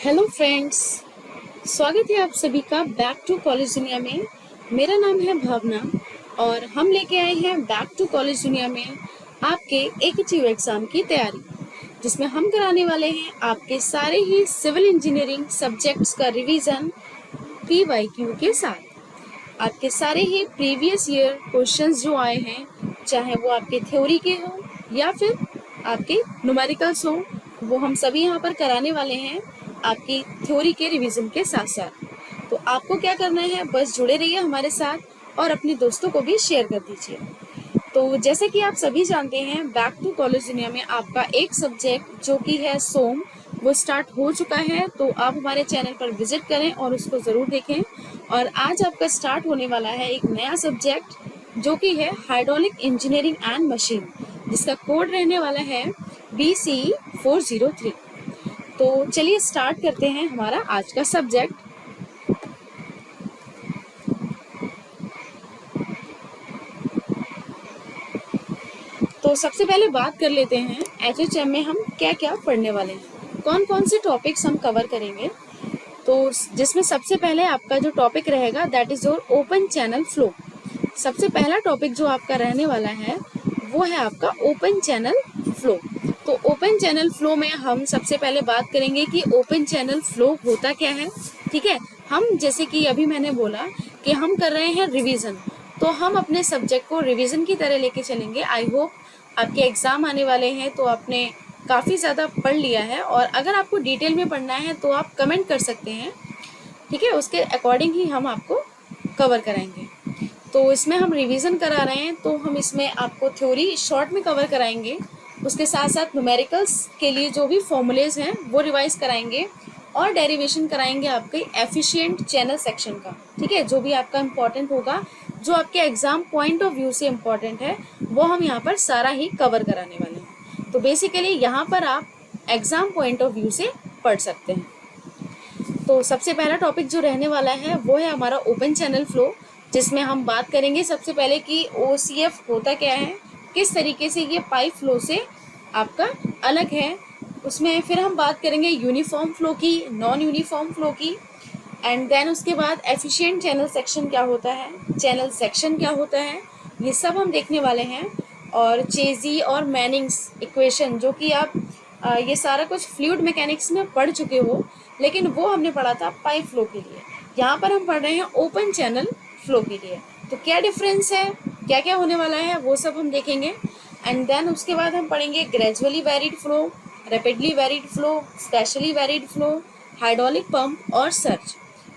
Hello friends, स्वागत है आप सभी का बैक टू कॉलेज दुनिया में। मेरा नाम है भावना और हम लेके आए हैं बैक टू कॉलेज दुनिया में आपके एकेटीयू एग्जाम की तैयारी, जिसमें हम कराने वाले हैं आपके सारे ही सिविल इंजीनियरिंग सब्जेक्ट्स का रिवीजन PYQ के साथ। आपके सारे ही प्रीवियस ईयर क्वेश्चंस जो आए हैं, चाहे वो आपके थ्योरी के हो या फिर आपके न्यूमेरिकल्स हो, वो हम सभी यहाँ पर कराने वाले हैं आपकी थ्योरी के रिवीजन के साथ साथ। तो आपको क्या करना है, बस जुड़े रहिए हमारे साथ और अपने दोस्तों को भी शेयर कर दीजिए। तो जैसे कि आप सभी जानते हैं, बैक टू कॉलेज दुनिया में आपका एक सब्जेक्ट जो कि है सोम, वो स्टार्ट हो चुका है। तो आप हमारे चैनल पर विजिट करें और उसको ज़रूर देखें। और आज आपका स्टार्ट होने वाला है एक नया सब्जेक्ट जो कि है हाइड्रोलिक इंजीनियरिंग एंड मशीन, जिसका कोड रहने वाला है BC403। तो चलिए स्टार्ट करते हैं हमारा आज का सब्जेक्ट। तो सबसे पहले बात कर लेते हैं HHM में हम क्या क्या पढ़ने वाले हैं, कौन कौन से टॉपिक्स हम कवर करेंगे। तो जिसमें सबसे पहले आपका जो टॉपिक रहेगा that is your open channel flow. सबसे पहला टॉपिक जो आपका रहने वाला है वो है आपका ओपन चैनल फ्लो। तो ओपन चैनल फ्लो में हम सबसे पहले बात करेंगे कि ओपन चैनल फ्लो होता क्या है। ठीक है, हम जैसे कि अभी मैंने बोला कि हम कर रहे हैं रिवीजन, तो हम अपने सब्जेक्ट को रिवीजन की तरह लेके चलेंगे। आई होप आपके एग्जाम आने वाले हैं तो आपने काफ़ी ज़्यादा पढ़ लिया है, और अगर आपको डिटेल में पढ़ना है तो आप कमेंट कर सकते हैं। ठीक है, उसके अकॉर्डिंग ही हम आपको कवर कराएंगे। तो इसमें हम रिवीजन करा रहे हैं, तो हम इसमें आपको थ्योरी शॉर्ट में कवर कराएंगे, उसके साथ साथ न्यूमेरिकल्स के लिए जो भी फॉर्मूलेज हैं वो रिवाइज कराएंगे, और डेरिवेशन कराएंगे आपके एफिशिएंट चैनल सेक्शन का। ठीक है, जो भी आपका इम्पॉर्टेंट होगा, जो आपके एग्जाम पॉइंट ऑफ व्यू से इम्पॉर्टेंट है, वो हम यहाँ पर सारा ही कवर कराने वाले हैं। तो बेसिकली यहाँ पर आप एग्जाम पॉइंट ऑफ व्यू से पढ़ सकते हैं। तो सबसे पहला टॉपिक जो रहने वाला है वो है हमारा ओपन चैनल फ्लो, जिसमें हम बात करेंगे सबसे पहले कि OCF होता क्या है, किस तरीके से ये पाइप फ्लो से आपका अलग है। उसमें फिर हम बात करेंगे यूनिफॉर्म फ्लो की, नॉन यूनिफॉर्म फ्लो की, एंड देन उसके बाद एफिशिएंट चैनल सेक्शन क्या होता है, चैनल सेक्शन क्या होता है, ये सब हम देखने वाले हैं। और चेजी और मैनिंग्स इक्वेशन, जो कि आप ये सारा कुछ फ्लूइड मैकेनिक्स में पढ़ चुके हो, लेकिन वो हमने पढ़ा था पाइप फ्लो के लिए। यहाँ पर हम पढ़ रहे हैं ओपन चैनल फ्लो के लिए। तो क्या डिफरेंस है, क्या क्या होने वाला है, वो सब हम देखेंगे। एंड देन उसके बाद हम पढ़ेंगे gradually varied flow, rapidly varied flow, specially varied flow, hydraulic pump और सर्च।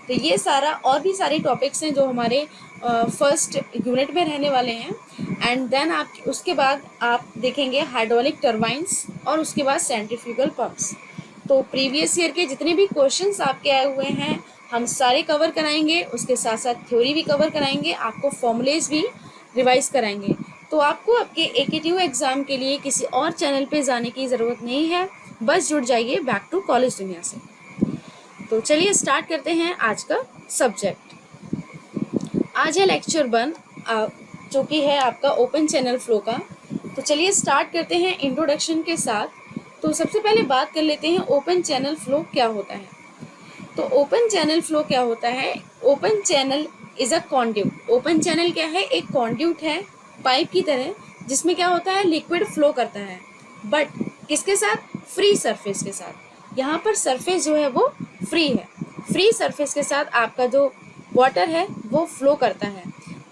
तो ये सारा और भी सारे टॉपिक्स हैं जो हमारे फर्स्ट यूनिट में रहने वाले हैं। एंड देन आप उसके बाद आप देखेंगे हाइड्रोलिक टर्बाइंस और उसके बाद सेंट्रीफ्यूगल पंप्स। तो प्रीवियस ईयर के जितने भी क्वेश्चंस आपके आए हुए हैं हम सारे कवर कराएंगे, उसके साथ साथ थ्योरी भी कवर कराएंगे, आपको फॉर्मूलेज भी रिवाइज कराएंगे। तो आपको आपके एकेटीयू एग्जाम के लिए किसी और चैनल पे जाने की ज़रूरत नहीं है, बस जुड़ जाइए बैक टू कॉलेज दुनिया से। तो चलिए स्टार्ट करते हैं आज का सब्जेक्ट। आज है लेक्चर 1 जो कि है आपका ओपन चैनल फ्लो का। तो चलिए स्टार्ट करते हैं इंट्रोडक्शन के साथ। तो सबसे पहले बात कर लेते हैं ओपन चैनल फ्लो क्या होता है। तो ओपन चैनल फ्लो क्या होता है, open channel is a conduit. Open channel क्या है, एक कॉन्ड्यूट है पाइप की तरह, जिसमें क्या होता है लिक्विड फ्लो करता है, बट किसके साथ, फ्री सरफेस के साथ। यहाँ पर सरफेस जो है वो फ्री है, फ्री सरफेस के साथ आपका जो वाटर है वो फ्लो करता है।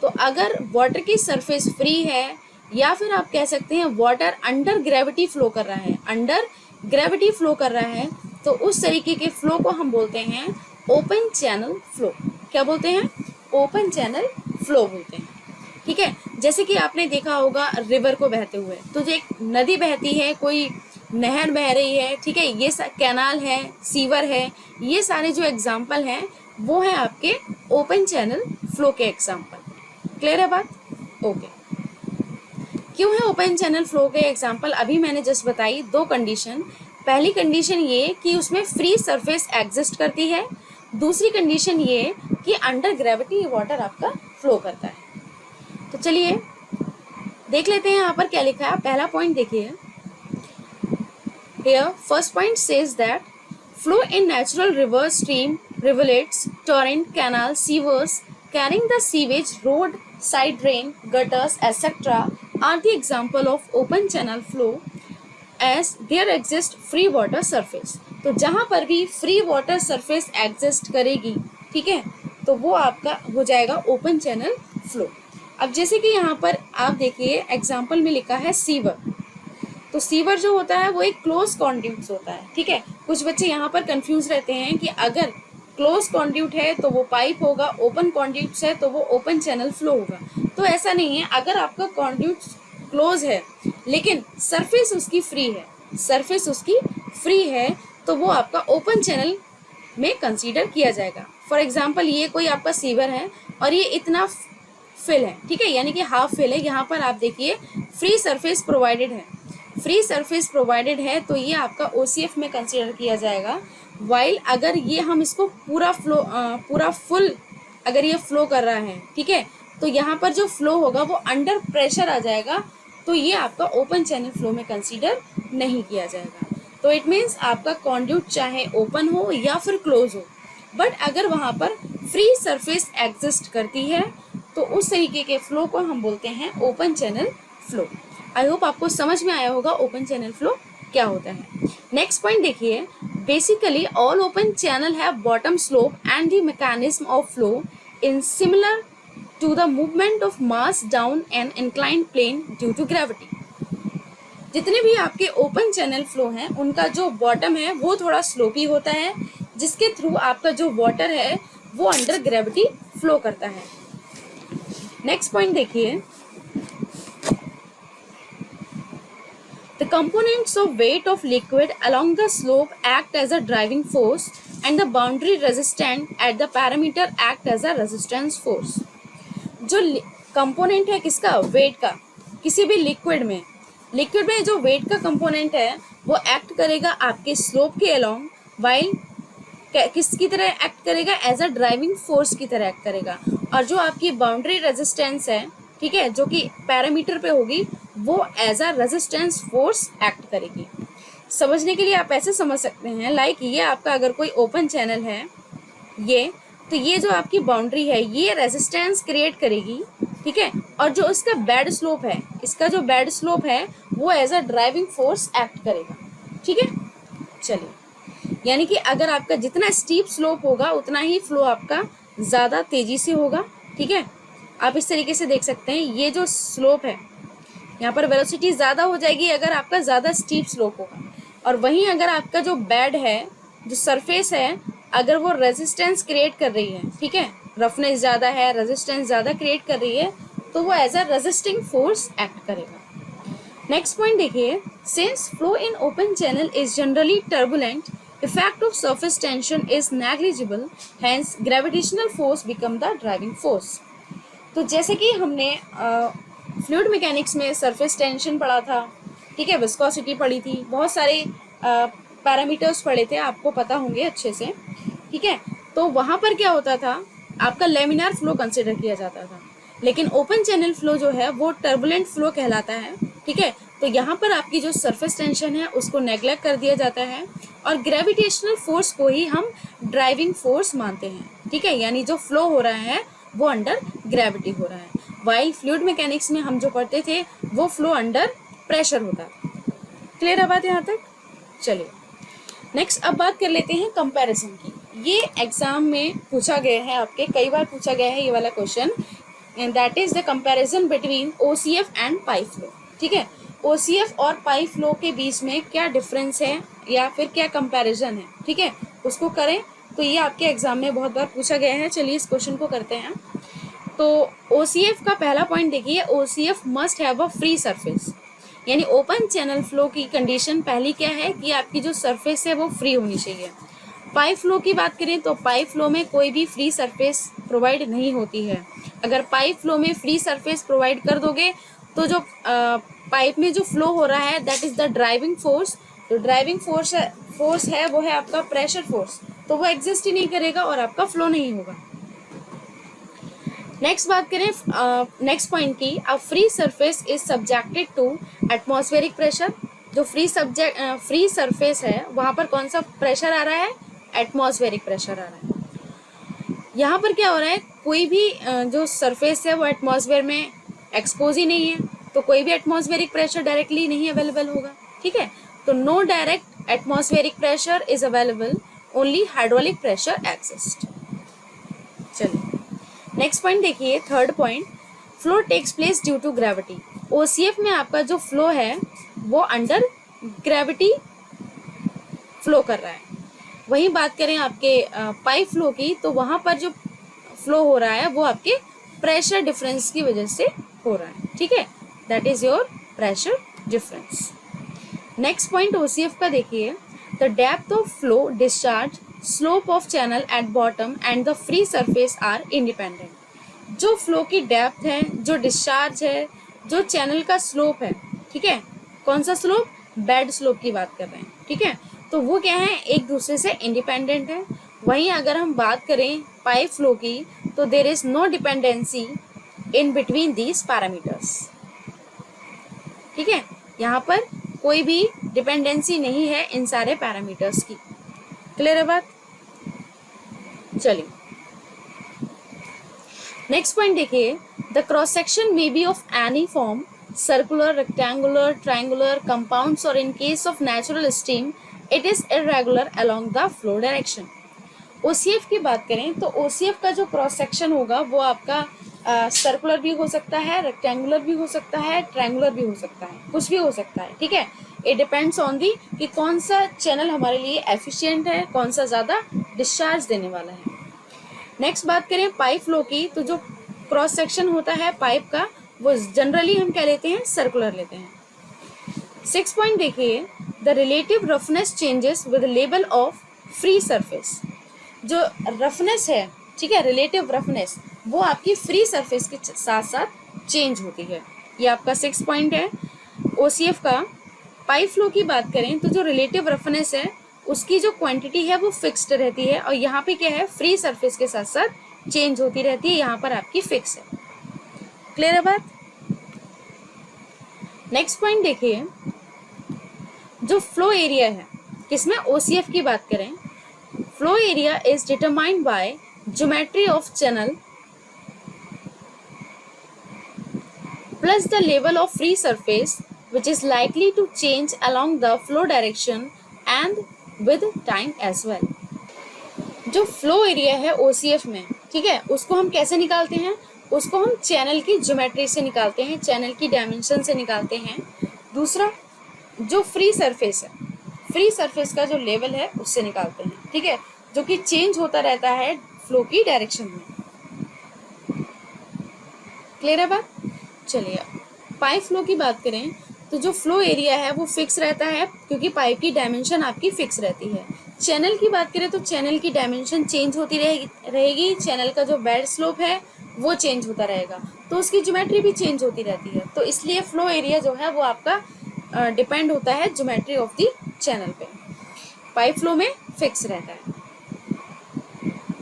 तो अगर वाटर की सरफेस फ्री है, या फिर आप कह सकते हैं वाटर अंडर ग्रेविटी फ्लो कर रहा है, अंडर ग्रेविटी फ्लो कर रहा है, तो उस तरीके के फ्लो को हम बोलते हैं ओपन चैनल फ्लो। क्या बोलते हैं, ओपन चैनल फ्लो बोलते हैं। ठीक है, जैसे कि आपने देखा होगा रिवर को बहते हुए, तो जो एक नदी बहती है, कोई नहर बह रही है, ठीक है, ये कैनाल है, सीवर है, ये सारे जो एग्जाम्पल हैं वो है आपके ओपन चैनल फ्लो के एग्जाम्पल। क्लियर है बात, ओके। क्यों है ओपन चैनल फ्लो के एग्जाम्पल, अभी मैंने जस्ट बताई दो कंडीशन। पहली कंडीशन ये कि उसमें फ्री सरफेस एग्जिस्ट करती है, दूसरी कंडीशन ये कि अंडर ग्रेविटी वाटर आपका फ्लो करता है। तो चलिए देख लेते हैं यहाँ पर क्या लिखा है। पहला पॉइंट देखिए, here first point says that flow in natural river, stream, rivulets, torrent, canal, sewers, carrying the sewage, road, side drain, gutters, etc. are the example of open channel flow as there exist free water surface. तो जहाँ पर भी free water surface exist करेगी, ठीक है, तो वो आपका हो जाएगा ओपन चैनल फ्लो। अब जैसे कि यहाँ पर आप देखिए एग्जाम्पल में लिखा है सीवर, तो सीवर जो होता है वो एक क्लोज कॉन्ड्यूट होता है, ठीक है। कुछ बच्चे यहाँ पर कंफ्यूज रहते हैं कि अगर क्लोज कॉन्ड्यूट है तो वो पाइप होगा, ओपन कॉन्ड्यूट है तो वो ओपन चैनल फ्लो होगा। तो ऐसा नहीं है, अगर आपका कॉन्ड्यूट क्लोज है लेकिन सरफेस उसकी फ्री है, सरफेस उसकी फ्री है, तो वो आपका ओपन चैनल में कंसीडर किया जाएगा। फॉर एग्जाम्पल ये कोई आपका सीवर है और ये इतना फिल है, ठीक है, यानी कि हाफ फिल है। यहाँ पर आप देखिए फ्री सरफेस प्रोवाइडेड है, फ्री सरफेस प्रोवाइडेड है, तो ये आपका ओसीएफ में कंसीडर किया जाएगा। वाइल अगर ये हम इसको पूरा फुल अगर ये फ्लो कर रहा है, ठीक है, तो यहाँ पर जो फ्लो होगा वो अंडर प्रेशर आ जाएगा, तो ये आपका ओपन चैनल फ्लो में कंसीडर नहीं किया जाएगा। तो इट मीन्स आपका कॉन्ड्यूट चाहे ओपन हो या फिर क्लोज हो, बट अगर वहाँ पर फ्री सरफेस एग्जिस्ट करती है तो उस तरीके के फ्लो को हम बोलते हैं open channel flow. I hope आपको समझ में आया होगा ओपन चैनल फ्लो क्या होता है। नेक्स्ट पॉइंट देखिए, basically all open channel have bottom slope and the mechanism of flow in similar to the movement of mass down an inclined plane due to gravity. जितने भी आपके open channel flow हैं उनका जो bottom है वो थोड़ा स्लोपी होता है, जिसके थ्रू आपका जो वाटर है वो अंडर ग्रेविटी फ्लो करता है। नेक्स्ट पॉइंट देखिए, the components of weight of liquid along the slope act as a driving force and the boundary resistant at the parameter act as a resistance force। जो component है किसका, wait का, किसी भी liquid में जो wait का कंपोनेंट है वो एक्ट करेगा आपके स्लोप के अलोंग, वाइल किसकी तरह एक्ट करेगा, एज अ ड्राइविंग फोर्स की तरह एक्ट करेगा। और जो आपकी बाउंड्री रेजिस्टेंस है, ठीक है, जो कि पैरामीटर पे होगी, वो as a resistance force act करेगी। समझने के लिए आप ऐसे समझ सकते हैं, लाइक ये आपका अगर कोई ओपन चैनल है ये, तो ये जो आपकी बाउंड्री है ये रेजिस्टेंस क्रिएट करेगी, ठीक है, और जो इसका बेड स्लोप है, इसका जो बेड स्लोप है वो as a driving force act करेगा, ठीक है। चलिए, यानी कि अगर आपका जितना स्टीप स्लोप होगा उतना ही फ्लो आपका ज़्यादा तेज़ी से होगा, ठीक है। आप इस तरीके से देख सकते हैं, ये जो स्लोप है यहाँ पर वेलोसिटी ज़्यादा हो जाएगी अगर आपका ज़्यादा स्टीप स्लोप होगा, और वहीं अगर आपका जो बेड है, जो सरफेस है, अगर वो रेजिस्टेंस क्रिएट कर रही है, ठीक है, रफनेस ज़्यादा है, रेजिस्टेंस ज़्यादा क्रिएट कर रही है, तो वो as a resisting force act करेगा। नेक्स्ट पॉइंट देखिए, since flow in open channel is generally turbulent, effect of surface tension is negligible, hence gravitational force become the driving force। तो जैसे कि हमने फ्लूइड मैकेनिक्स में सरफेस टेंशन पढ़ा था, ठीक है, विस्कोसिटी पढ़ी थी, बहुत सारे पैरामीटर्स पढ़े थे, आपको पता होंगे अच्छे से, ठीक है। तो वहाँ पर क्या होता था, आपका लेमिनार फ्लो कंसिडर किया जाता था, लेकिन ओपन चैनल फ्लो जो है वो टर्बुलेंट फ्लो कहलाता है, ठीक है। तो यहाँ पर आपकी जो सरफेस टेंशन है उसको नेग्लेक्ट कर दिया जाता है और ग्रेविटेशनल फोर्स को ही हम ड्राइविंग फोर्स मानते हैं, ठीक है, यानी जो फ्लो हो रहा है वो अंडर ग्रेविटी हो रहा है। वाइल फ्लूइड मैकेनिक्स में हम जो पढ़ते थे वो फ्लो अंडर प्रेशर होता है। क्लियर है बात यहाँ तक? चलिए नेक्स्ट अब बात कर लेते हैं कंपैरिजन की। ये एग्जाम में पूछा गया है, आपके कई बार पूछा गया है ये वाला question, and that is the comparison between OCF and pipe flow, ठीक है। ओसीएफ और पाइप फ्लो के बीच में क्या डिफरेंस है या फिर क्या कंपैरिजन है, ठीक है, उसको करें। तो ये आपके एग्जाम में बहुत बार पूछा गया है। चलिए इस क्वेश्चन को करते हैं। तो ओसीएफ का पहला पॉइंट देखिए, OCF must have a free surface, यानी ओपन चैनल फ्लो की कंडीशन पहली क्या है कि आपकी जो सरफेस है वो फ्री होनी चाहिए। पाइप फ्लो की बात करें तो पाइप फ्लो में कोई भी फ्री सरफेस प्रोवाइड नहीं होती है। अगर पाइप फ्लो में फ्री सरफेस प्रोवाइड कर दोगे तो जो पाइप में जो फ्लो हो रहा है that is the driving force, तो ड्राइविंग फोर्स है वो है आपका प्रेशर फोर्स, तो वो एग्जिस्ट ही नहीं करेगा और आपका फ्लो नहीं होगा। नेक्स्ट बात करें नेक्स्ट पॉइंट की, a free surface is subjected to atmospheric pressure, जो फ्री सरफेस है वहाँ पर कौन सा प्रेशर आ रहा है, एटमॉस्फेरिक प्रेशर आ रहा है। यहाँ पर क्या हो रहा है, कोई भी जो सरफेस है वो एटमॉस्फेयर में एक्सपोज ही नहीं है, तो कोई भी एटमॉस्फेरिक प्रेशर डायरेक्टली नहीं अवेलेबल होगा, ठीक है। तो no direct atmospheric pressure is available, only hydraulic pressure exist. चलिए नेक्स्ट पॉइंट देखिए, third point, flow takes place due to gravity. OCF में आपका जो फ्लो है वो अंडर ग्रेविटी फ्लो कर रहा है। वहीं बात करें आपके पाइप फ्लो की, तो वहां पर जो फ्लो हो रहा है वो आपके प्रेशर डिफरेंस की वजह से हो रहा है, ठीक है, that is your pressure difference. Next point OCF का देखिए, the depth of flow, discharge, slope of channel at bottom and the free surface are independent. जो फ्लो की डेप्थ है, जो डिस्चार्ज है, जो चैनल का स्लोप है, ठीक है, कौन सा स्लोप, बेड स्लोप की बात कर रहे हैं, ठीक है, तो वो क्या है, एक दूसरे से इंडिपेंडेंट है। वहीं अगर हम बात करें पाइप फ्लो की, तो there is no dependency in between these parameters, ठीक है, यहाँ पर कोई भी डिपेंडेंसी नहीं है इन सारे पैरामीटर्स की। क्लियर है बात? चलिए नेक्स्ट पॉइंट देखिए, the cross section may be of any form, circular, rectangular, triangular, compounds, और in case of natural stream it is irregular along the flow direction. OCF की बात करें तो ओसीएफ का जो क्रॉस सेक्शन होगा वो आपका सर्कुलर भी हो सकता है, रेक्टेंगुलर भी हो सकता है, ट्रायंगुलर भी हो सकता है, कुछ भी हो सकता है, ठीक है। इट डिपेंड्स ऑन दी कि कौन सा चैनल हमारे लिए एफिशिएंट है, कौन सा ज़्यादा डिस्चार्ज देने वाला है। नेक्स्ट बात करें पाइप फ्लो की, तो जो क्रॉस सेक्शन होता है पाइप का वो जनरली हम क्या लेते हैं, सर्कुलर लेते हैं। 6 पॉइंट देखिए, the relative roughness changes with level of free surface. जो रफनेस है, ठीक है, रिलेटिव रफनेस, वो आपकी फ्री सरफेस के साथ साथ चेंज होती है। ये आपका 6 पॉइंट है ओसीएफ का। पाइप फ्लो की बात करें तो जो रिलेटिव रफनेस है उसकी जो क्वांटिटी है वो फिक्स्ड रहती है, और यहाँ पे क्या है, फ्री सरफेस के साथ साथ चेंज होती रहती है, यहाँ पर आपकी फिक्स है। क्लियर है बात? नेक्स्ट पॉइंट देखिए, जो फ्लो एरिया है, किसमें, ओसीएफ की बात करें, flow area is determined by geometry of channel plus the level of free surface which is likely to change along the flow direction and with time as well। जो flow area है OCF में, ठीक है, उसको हम कैसे निकालते हैं, उसको हम चैनल की ज्योमेट्री से निकालते हैं, चैनल की डायमेंशन से निकालते हैं। दूसरा, जो फ्री सरफेस है, फ्री सरफेस का जो लेवल है उससे निकालते हैं, ठीक है, जो कि चेंज होता रहता है फ्लो की डायरेक्शन में। क्लियर है बात? चलिए पाइप फ्लो की बात करें तो जो फ्लो एरिया है वो फिक्स रहता है, क्योंकि पाइप की डायमेंशन आपकी फिक्स रहती है। चैनल की बात करें तो चैनल की डायमेंशन चेंज होती रहेगी, चैनल का जो बेड स्लोप है वो चेंज होता रहेगा, तो उसकी ज्योमेट्री भी चेंज होती रहती है, तो इसलिए फ्लो एरिया जो है वो आपका डिपेंड होता है ज्योमेट्री ऑफ द चैनल पे। पाइप फ्लो में फिक्स रहता है।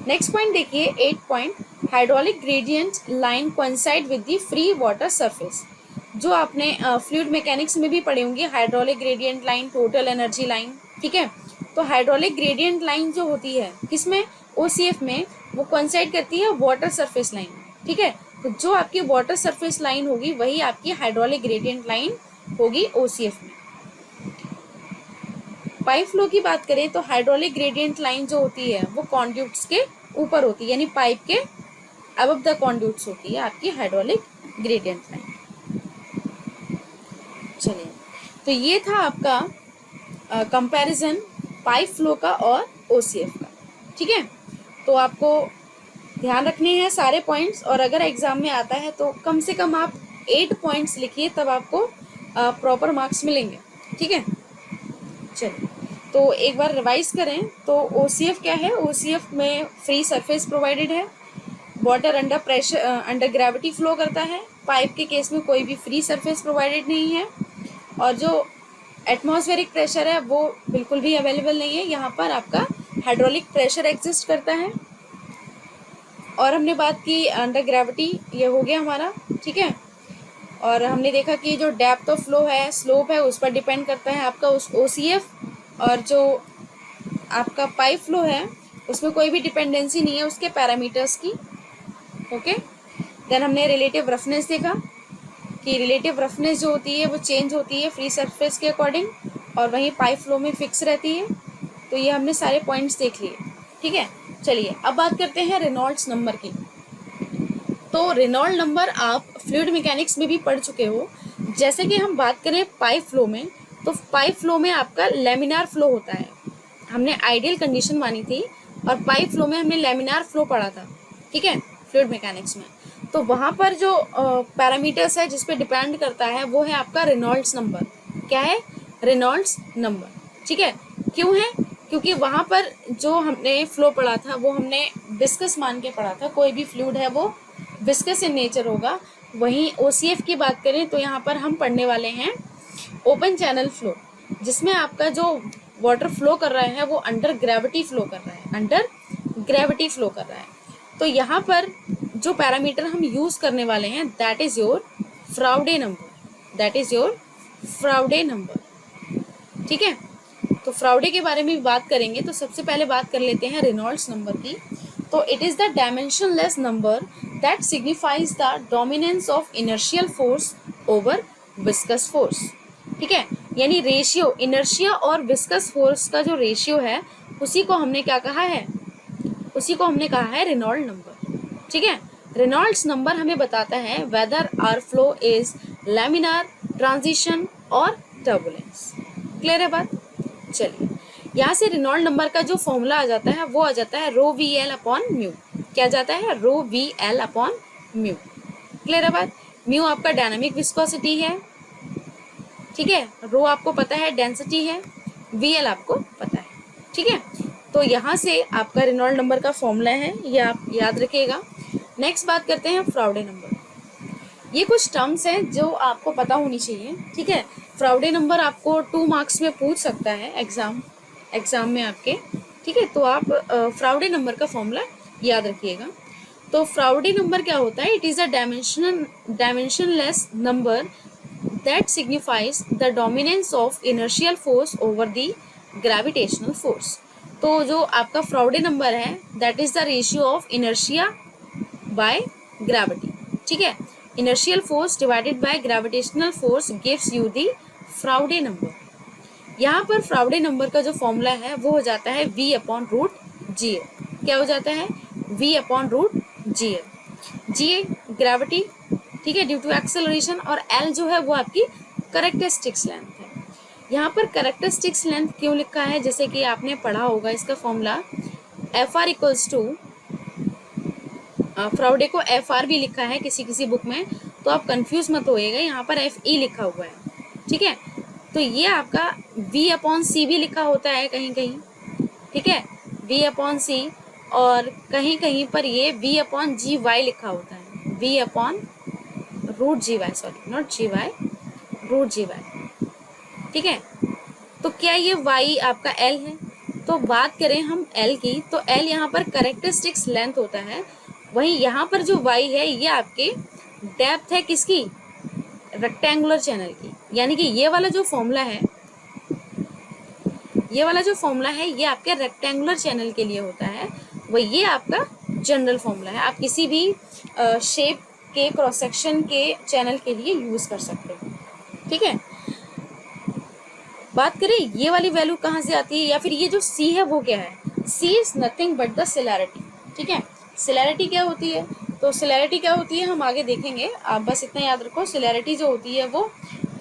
नेक्स्ट पॉइंट देखिए, 8 point, hydraulic gradient line coincide with the free water surface. जो आपने फ्लूइड मैकेनिक्स में भी पढ़े होंगे, hydraulic gradient line, total energy line, ठीक है, तो हाइड्रोलिक ग्रेडियंट लाइन जो होती है किसमें, ओसीएफ में, वो कोइंसाइड करती है वाटर सरफेस लाइन, ठीक है, तो जो आपकी वाटर सरफेस लाइन होगी वही आपकी हाइड्रोलिक ग्रेडियंट लाइन होगी ओसीएफ में। पाइप फ्लो की बात करें तो हाइड्रोलिक ग्रेडियंट लाइन जो होती है वो कॉन्ड्यूट्स के ऊपर होती है, यानी पाइप के अबव द कॉन्ड्यूट्स होती है आपकी हाइड्रोलिक ग्रेडियंट लाइन। चलिए, तो ये था आपका कंपैरिजन पाइप फ्लो का और ओसीएफ का, ठीक है। तो आपको ध्यान रखने हैं सारे पॉइंट्स, और अगर एग्जाम में आता है तो कम से कम आप 8 पॉइंट्स लिखिए, तब आपको प्रॉपर मार्क्स मिलेंगे, ठीक है। चलिए, तो एक बार रिवाइज करें तो ओसीएफ क्या है, ओसीएफ में फ्री सरफेस प्रोवाइडेड है, water under pressure under gravity flow करता है, पाइप के केस में कोई भी फ्री सरफेस प्रोवाइडेड नहीं है, और जो एटमॉस्फेरिक प्रेशर है वो बिल्कुल भी अवेलेबल नहीं है, यहाँ पर आपका हाइड्रोलिक प्रेशर एग्जिस्ट करता है। और हमने बात की अंडर ग्रेविटी, ये हो गया हमारा, ठीक है। और हमने देखा कि जो डेप्थ ऑफ फ्लो है, स्लोप है, उस पर डिपेंड करता है आपका उस OCF, और जो आपका पाइप फ्लो है उसमें कोई भी डिपेंडेंसी नहीं है उसके पैरामीटर्स की। ओके, देन हमने रिलेटिव रफनेस देखा कि रिलेटिव रफनेस जो होती है वो चेंज होती है फ्री सरफेस के अकॉर्डिंग, और वहीं पाइप फ्लो में फिक्स रहती है। तो ये हमने सारे पॉइंट्स देख लिए। ठीक है, चलिए अब बात करते हैं रेनॉल्ड्स नंबर की। तो रेनॉल्ड नंबर आप फ्लूइड मैकेनिक्स में भी पढ़ चुके हो। जैसे कि हम बात करें पाइप फ्लो में, तो पाइप फ्लो में आपका लेमिनार फ्लो होता है, हमने आइडियल कंडीशन मानी थी, और पाइप फ्लो में हमने लेमिनार फ्लो पढ़ा था। ठीक है, फ्लूइड मैकेनिक्स में। तो वहाँ पर जो पैरामीटर्स है जिस पे डिपेंड करता है वो है आपका रेनॉल्ड्स नंबर। क्या है? Reynolds number. ठीक है, क्यों है? क्योंकि वहाँ पर जो हमने फ्लो पढ़ा था वो हमने विस्कस मान के पढ़ा था, कोई भी फ्लूइड है वो विस्कस इन नेचर होगा। वहीं OCF की बात करें तो यहाँ पर हम पढ़ने वाले हैं ओपन चैनल फ्लो, जिसमें आपका जो वाटर फ्लो कर रहा है वो अंडर ग्रेविटी फ्लो कर रहा है, अंडर ग्रेविटी फ्लो कर रहा है। तो यहाँ पर जो पैरामीटर हम यूज करने वाले हैं that is your Froude number, that is your Froude number. ठीक है, तो फ्राउडे के बारे में भी बात करेंगे। तो सबसे पहले बात कर लेते हैं रेनॉल्ड्स नंबर की। तो it is the dimensionless number that signifies the dominance of inertial force over viscous force. ठीक है, यानी रेशियो, इनर्शिया और विस्कस फोर्स का जो रेशियो है उसी को हमने क्या कहा है? उसी को हमने कहा है रेनॉल्ड नंबर। ठीक है, रेनॉल्ड्स नंबर हमें बताता है whether our flow is laminar, transition और टर्बुलेंस। क्लियर है बात? चलिए, यहाँ से रेनॉल्ड नंबर का जो फॉर्मूला आ जाता है वो आ जाता है रो VL अपॉन म्यू। क्या जाता है? रो VL अपॉन म्यू। क्लियर है बात? म्यू आपका डायनामिक विस्कोसिटी है। ठीक है, रो आपको पता है डेंसिटी है, VL आपको पता है। ठीक है, तो यहाँ से आपका रेनॉल्ड नंबर का फॉर्मूला है, ये आप याद रखिएगा। नेक्स्ट बात करते हैं फ्राउडे नंबर। ये कुछ टर्म्स हैं जो आपको पता होनी चाहिए। ठीक है, फ्राउडे नंबर आपको 2 मार्क्स में पूछ सकता है एग्जाम में आपके। ठीक है, तो आप फ्राउडे नंबर का फॉर्मूला याद रखिएगा। तो फ्राउडे नंबर क्या होता है? It is a dimensionless number that signifies the dominance of inertial force over the gravitational force. तो जो आपका फ्राउडे नंबर है that is the ratio of inertia by gravity. ठीक है, inertial force divided by gravitational force gives you the Froude number. यहाँ पर फ्राउडे number का जो फॉर्मूला है वो हो जाता है V अपॉन रूट GL। क्या हो जाता है? V upon root GL। GA gravity, ठीक है, ड्यू टू एक्सेलरेशन, और L जो है वो आपकी कैरेक्टरिस्टिक्स लेंथ है। यहाँ पर कैरेक्टरिस्टिक्स लेंथ क्यों लिखा है? जैसे कि आपने पढ़ा होगा इसका फॉर्मूला FR इक्वल्स टू, फ्राउडे को FR भी लिखा है किसी किसी बुक में, तो आप कंफ्यूज मत होइएगा, यहाँ पर FE लिखा हुआ है। ठीक है, तो ये आपका V अपॉन C भी लिखा होता है कहीं कहीं। ठीक है, V अपॉन C, और कहीं कहीं पर ये V अपॉन GY लिखा होता है, V upon root GY, sorry not GY, root GY। ठीक है, तो क्या ये Y आपका L है? तो बात करें हम L की, तो L यहाँ पर कैरेक्टरिस्टिक्स लेंथ होता है। वहीं यहाँ पर जो Y है ये आपके डेप्थ है किसकी? रेक्टेंगुलर चैनल की। यानी कि ये वाला जो फॉर्मूला है, ये वाला जो फॉर्मूला है ये आपके रेक्टेंगुलर चैनल के लिए होता है, वो ये आपका जनरल फॉर्मूला है। आप किसी भी शेप के क्रॉस सेक्शन के चैनल के लिए यूज कर सकते हो। ठीक है, बात करें ये वाली वैल्यू कहाँ से आती है, या फिर ये जो C है वो क्या है? C is nothing but the celerity. ठीक है, सिलैरिटी क्या होती है? तो सिलैरिटी क्या होती है हम आगे देखेंगे, आप बस इतना याद रखो। सिलैरिटी जो होती है वो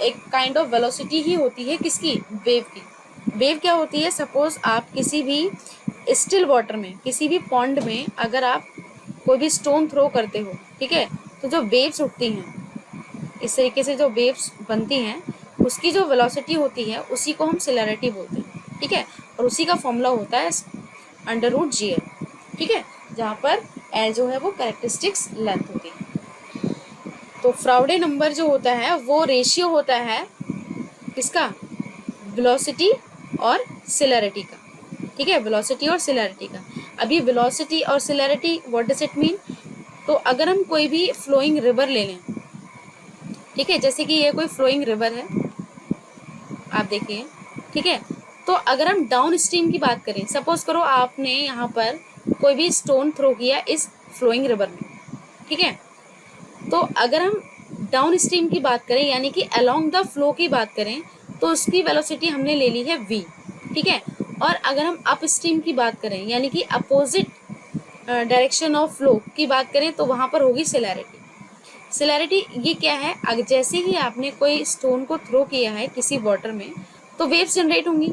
एक काइंड ऑफ वेलोसिटी ही होती है किसकी? वेव की। वेव क्या होती है? सपोज आप किसी भी स्टिल वाटर में, किसी भी पॉन्ड में अगर आप कोई भी स्टोन थ्रो करते हो, ठीक है, तो जो वेव्स उठती हैं, इस तरीके से जो वेव्स बनती हैं, उसकी जो वेलोसिटी होती है उसी को हम सिलैरिटी बोलते हैं। ठीक है, और उसी का फॉर्मूला होता है अंडर रूट GL। ठीक है, जहाँ पर L जो है वो कैरेक्टरिस्टिक्स लेंथ होती है। तो फ्राउडे नंबर जो होता है वो रेशियो होता है किसका? वेलोसिटी और सिलैरिटी का। ठीक है, वेलोसिटी और सिलैरिटी का। अभी वेलोसिटी और सिलैरिटी व्हाट डज इट मीन? तो अगर हम कोई भी फ्लोइंग रिवर ले लें, ठीक ठीक है, जैसे कि ये कोई फ्लोइंग रिवर है, आप देखिए, ठीक है। तो अगर हम डाउन स्ट्रीम की बात करें, सपोज करो आपने यहाँ पर कोई भी स्टोन थ्रो किया इस फ्लोइंग रिवर में, ठीक है। तो अगर हम डाउन स्ट्रीम की बात करें यानी कि अलोंग द फ्लो की बात करें, तो उसकी वेलोसिटी हमने ले ली है v, ठीक है। और अगर हम अप स्ट्रीम की बात करें यानी कि अपोजिट डायरेक्शन ऑफ फ्लो की बात करें, तो वहां पर होगी सिलैरिटी। सिलैरिटी ये क्या है, अगर जैसे ही आपने कोई स्टोन को थ्रो किया है किसी वाटर में, तो वेव्स जनरेट होंगी,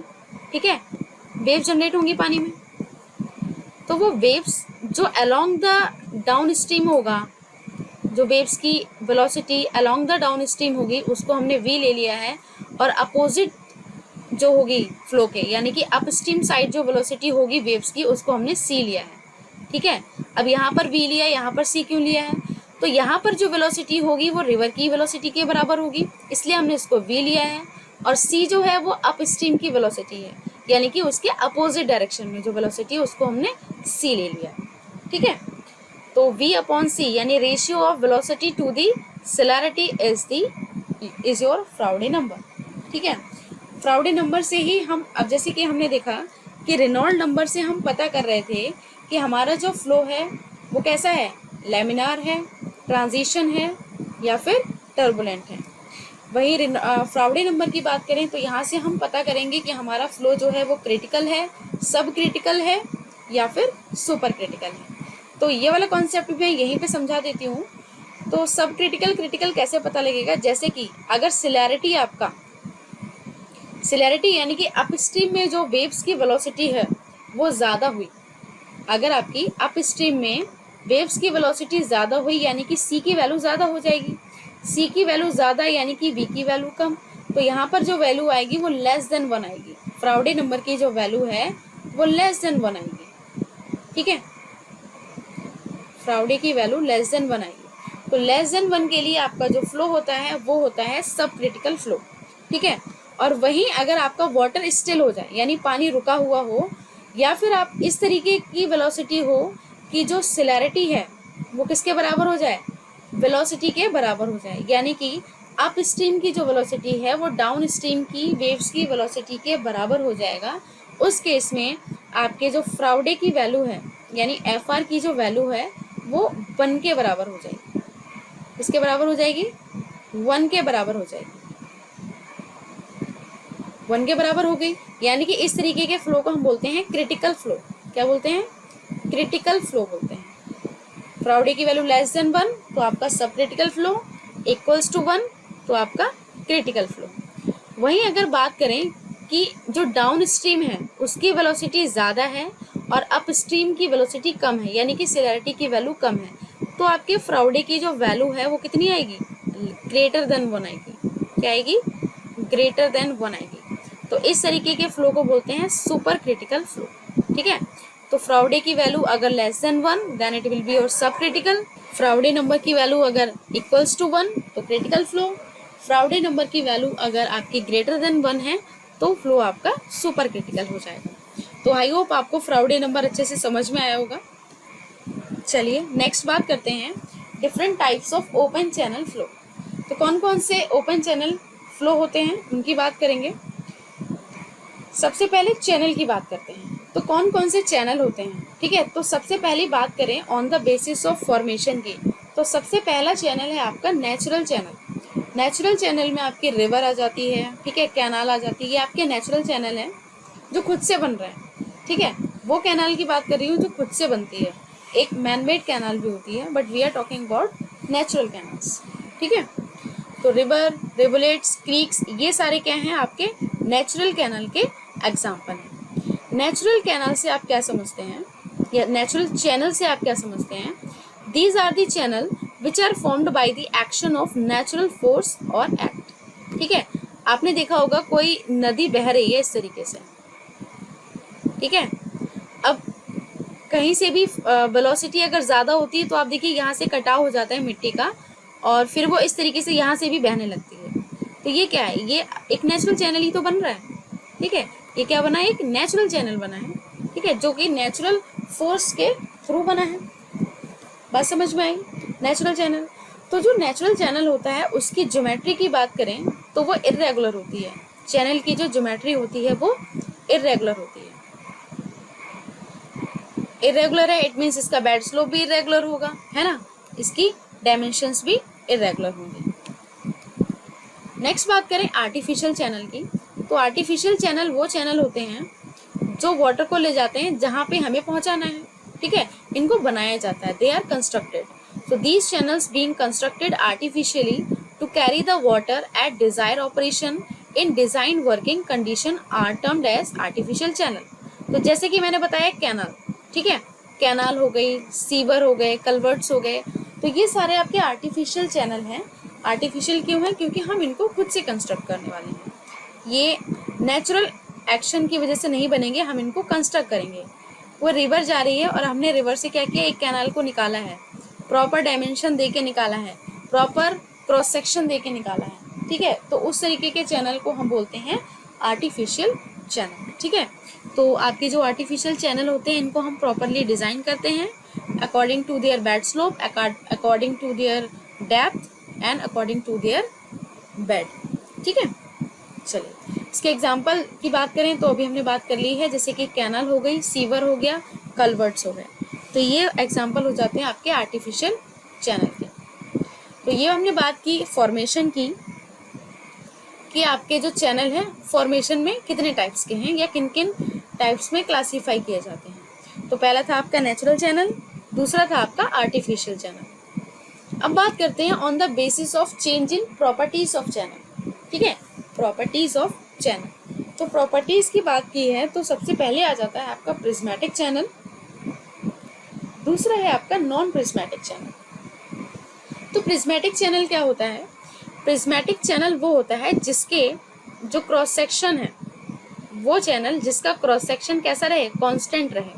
ठीक है, वेव्स जनरेट होंगी पानी में। तो वो वेव्स जो अलोंग द डाउन स्ट्रीम होगा, जो वेव्स की velocity along the down stream होगी, उसको हमने v ले लिया है। और अपोजिट जो होगी फ्लो के यानी कि अप स्ट्रीम साइड जो वेलोसिटी होगी वेव्स की, उसको हमने c लिया है, ठीक है। अब यहाँ पर v लिया, यहाँ पर c क्यों लिया है, तो यहाँ पर जो वेलोसिटी होगी वो रिवर की वेलोसिटी के बराबर होगी, इसलिए हमने इसको v लिया है। और c जो है वो अप स्ट्रीम की वेलोसिटी है, यानी कि उसके अपोजिट डायरेक्शन में जो वेलोसिटी है उसको हमने c ले लिया, ठीक है। तो v अपॉन c यानी ratio of velocity to the celerity is your Froude number, ठीक है। फ्राउडे नंबर से ही हम, अब जैसे कि हमने देखा कि रेनॉल्ड नंबर से हम पता कर रहे थे कि हमारा जो फ्लो है वो कैसा है, लैमिनार है, ट्रांजिशन है या फिर टर्बुलेंट है। वही फ्राउडे नंबर की बात करें तो यहाँ से हम पता करेंगे कि हमारा फ्लो जो है वो क्रिटिकल है, सब क्रिटिकल है या फिर सुपर क्रिटिकल है। तो ये वाला कॉन्सेप्ट मैं यहीं पे समझा देती हूँ। तो सब क्रिटिकल क्रिटिकल कैसे पता लगेगा, जैसे कि अगर सिलैरिटी आपका, सिलैरिटी यानी कि अप स्ट्रीम में जो वेव्स की वेलोसिटी है वो ज़्यादा हुई, अगर आपकी अप स्ट्रीम में वेव्स की वेलोसिटी ज़्यादा हुई यानी कि c की वैल्यू ज़्यादा हो जाएगी, c की वैल्यू ज़्यादा यानी कि v की वैल्यू कम, तो यहाँ पर जो वैल्यू आएगी वो लेस देन 1 आएगी। फ्राउडे नंबर की जो वैल्यू है वो लेस देन 1 आएगी, ठीक है, फ्राउडे की वैल्यू लेस देन 1 आएगी। तो लेस देन 1 के लिए आपका जो फ्लो होता है वो होता है सब क्रिटिकल फ्लो, ठीक है। और वहीं अगर आपका वाटर स्टिल हो जाए यानी पानी रुका हुआ हो, या फिर आप इस तरीके की वेलोसिटी हो कि जो सिलैरिटी है वो किसके बराबर हो जाए, वेलोसिटी के बराबर हो जाए, यानी कि अप स्ट्रीम की जो वेलोसिटी है वो डाउन स्ट्रीम की वेव्स की वेलोसिटी के बराबर हो जाएगा। उस केस में आपके जो फ्राउडे की वैल्यू है यानी एफ की जो वैल्यू है वो 1 के बराबर हो जाएगी। किसके बराबर हो जाएगी, 1 के बराबर हो जाएगी, 1 के बराबर हो गई। यानी कि इस तरीके के फ्लो को हम बोलते हैं क्रिटिकल फ्लो। क्या बोलते हैं, क्रिटिकल फ्लो बोलते हैं। फ्राउडे की वैल्यू लेस देन 1 तो आपका सब क्रिटिकल फ्लो, इक्वल्स टू 1 तो आपका क्रिटिकल फ्लो। वहीं अगर बात करें कि जो डाउन स्ट्रीम है उसकी वेलोसिटी ज़्यादा है और अप स्ट्रीम की वेलोसिटी कम है यानी कि सिलैरिटी की वैल्यू कम है, तो आपके फ्राउडे की जो वैल्यू है वो कितनी आएगी, ग्रेटर देन 1 आएगी। क्या आएगी, ग्रेटर देन 1 आएगी। तो इस तरीके के फ्लो को बोलते हैं सुपर क्रिटिकल फ्लो, ठीक है। तो फ्राउडे की वैल्यू अगर less than 1 then it will be your sub critical. Froude number की वैल्यू अगर इक्वल्स टू 1 तो क्रिटिकल फ्लो। फ्राउडे नंबर की वैल्यू अगर आपकी ग्रेटर देन 1 है तो फ्लो आपका सुपर क्रिटिकल हो जाएगा। तो आई होप आपको फ्राउडे नंबर अच्छे से समझ में आया होगा। चलिए नेक्स्ट बात करते हैं different types of open channel flow. तो कौन कौन से ओपन चैनल फ्लो होते हैं उनकी बात करेंगे। सबसे पहले चैनल की बात करते हैं। तो कौन कौन से चैनल होते हैं, ठीक है। तो सबसे पहली बात करें on the basis of formation की, तो सबसे पहला चैनल है आपका नेचुरल चैनल। नेचुरल चैनल में आपकी रिवर आ जाती है, ठीक है, कैनाल आ जाती है, ये आपके नेचुरल चैनल हैं जो खुद से बन रहे हैं, ठीक है। वो कैनाल की बात कर रही हूँ जो खुद से बनती है, एक मैनमेड कैनाल भी होती है, but we are talking about natural canals, ठीक है। तो रिवर, रिवुलेट्स, क्रीक्स, ये सारे क्या हैं, आपके नेचुरल कैनाल के एग्जाम्पल हैं। नेचुरल कैनाल से आप क्या समझते हैं, या नेचुरल चैनल से आप क्या समझते हैं, these are the channel which are formed by the action of natural force और एक्ट, ठीक है। आपने देखा होगा कोई नदी बह रही है इस तरीके से, ठीक है। अब कहीं से भी वेलोसिटी अगर ज़्यादा होती है तो आप देखिए यहाँ से कटाव हो जाता है मिट्टी का, और फिर वो इस तरीके से यहाँ से भी बहने लगती है। तो ये क्या है, ये एक नेचुरल चैनल ही तो बन रहा है, ठीक है। ये क्या बना है, एक नेचुरल चैनल बना है, ठीक है, जो कि नेचुरल फोर्स के थ्रू बना है। बात समझ में आई, नेचुरल चैनल। तो जो नेचुरल चैनल होता है उसकी ज्योमेट्री की बात करें तो वो इर्रेगुलर होती है। चैनल की जो ज्योमेट्री होती है वो इर्रेगुलर होती है। इरेगुलर है, इट मीन्स इसका बेड स्लोप भी इरेगुलर होगा, है ना, इसकी डायमेंशंस भी इरेगुलर होंगे। नेक्स्ट बात करें आर्टिफिशियल चैनल की, तो आर्टिफिशियल चैनल वो चैनल होते हैं जो वाटर को ले जाते हैं जहां पे हमें पहुंचाना है, ठीक है, इनको बनाया जाता है, they are constructed. So these channels being constructed artificially to carry the water at desired operation in designed working condition are termed as artificial channel। तो जैसे कि मैंने बताया कैनाल, ठीक है, कैनाल हो गई, सीवर हो गए, कल्वर्ट्स हो गए, तो ये सारे आपके आर्टिफिशियल चैनल हैं। आर्टिफिशियल क्यों है? क्योंकि हम इनको खुद से कंस्ट्रक्ट करने वाले हैं, ये नेचुरल एक्शन की वजह से नहीं बनेंगे, हम इनको कंस्ट्रक्ट करेंगे। वो रिवर जा रही है और हमने रिवर से क्या किया, एक कैनाल को निकाला है, प्रॉपर डायमेंशन दे के निकाला है, प्रॉपर क्रॉस सेक्शन दे के निकाला है, ठीक है, तो उस तरीके के चैनल को हम बोलते हैं आर्टिफिशियल चैनल, ठीक है। तो आपके जो आर्टिफिशियल चैनल होते हैं इनको हम प्रॉपरली डिज़ाइन करते हैं according to their bed slope, according to their depth and according to their bed, ठीक है। चलिए इसके एग्जाम्पल की बात करें तो अभी हमने बात कर ली है, जैसे कि कैनल हो गई, सीवर हो गया, कल्वर्ट्स हो गए, तो ये एग्जाम्पल हो जाते हैं आपके आर्टिफिशियल चैनल के। तो ये हमने बात की फॉर्मेशन की कि आपके जो चैनल हैं फॉर्मेशन में कितने टाइप्स के हैं या किन किन टाइप्स में क्लासीफाई किए जाते हैं। तो पहला था आपका नेचुरल चैनल, दूसरा था आपका आर्टिफिशियल चैनल। अब बात करते हैं on the basis of change in properties of channel, ठीक है, प्रॉपर्टीज ऑफ चैनल। तो प्रॉपर्टीज की बात की है तो सबसे पहले आ जाता है आपका प्रिज्मेटिक चैनल, दूसरा है आपका नॉन प्रिज्मेटिक चैनल। तो प्रिज्मेटिक चैनल क्या होता है? प्रिज्मेटिक चैनल वो होता है जिसके जो क्रॉस सेक्शन है, वो चैनल जिसका क्रॉस सेक्शन कैसा रहे, कांस्टेंट रहे,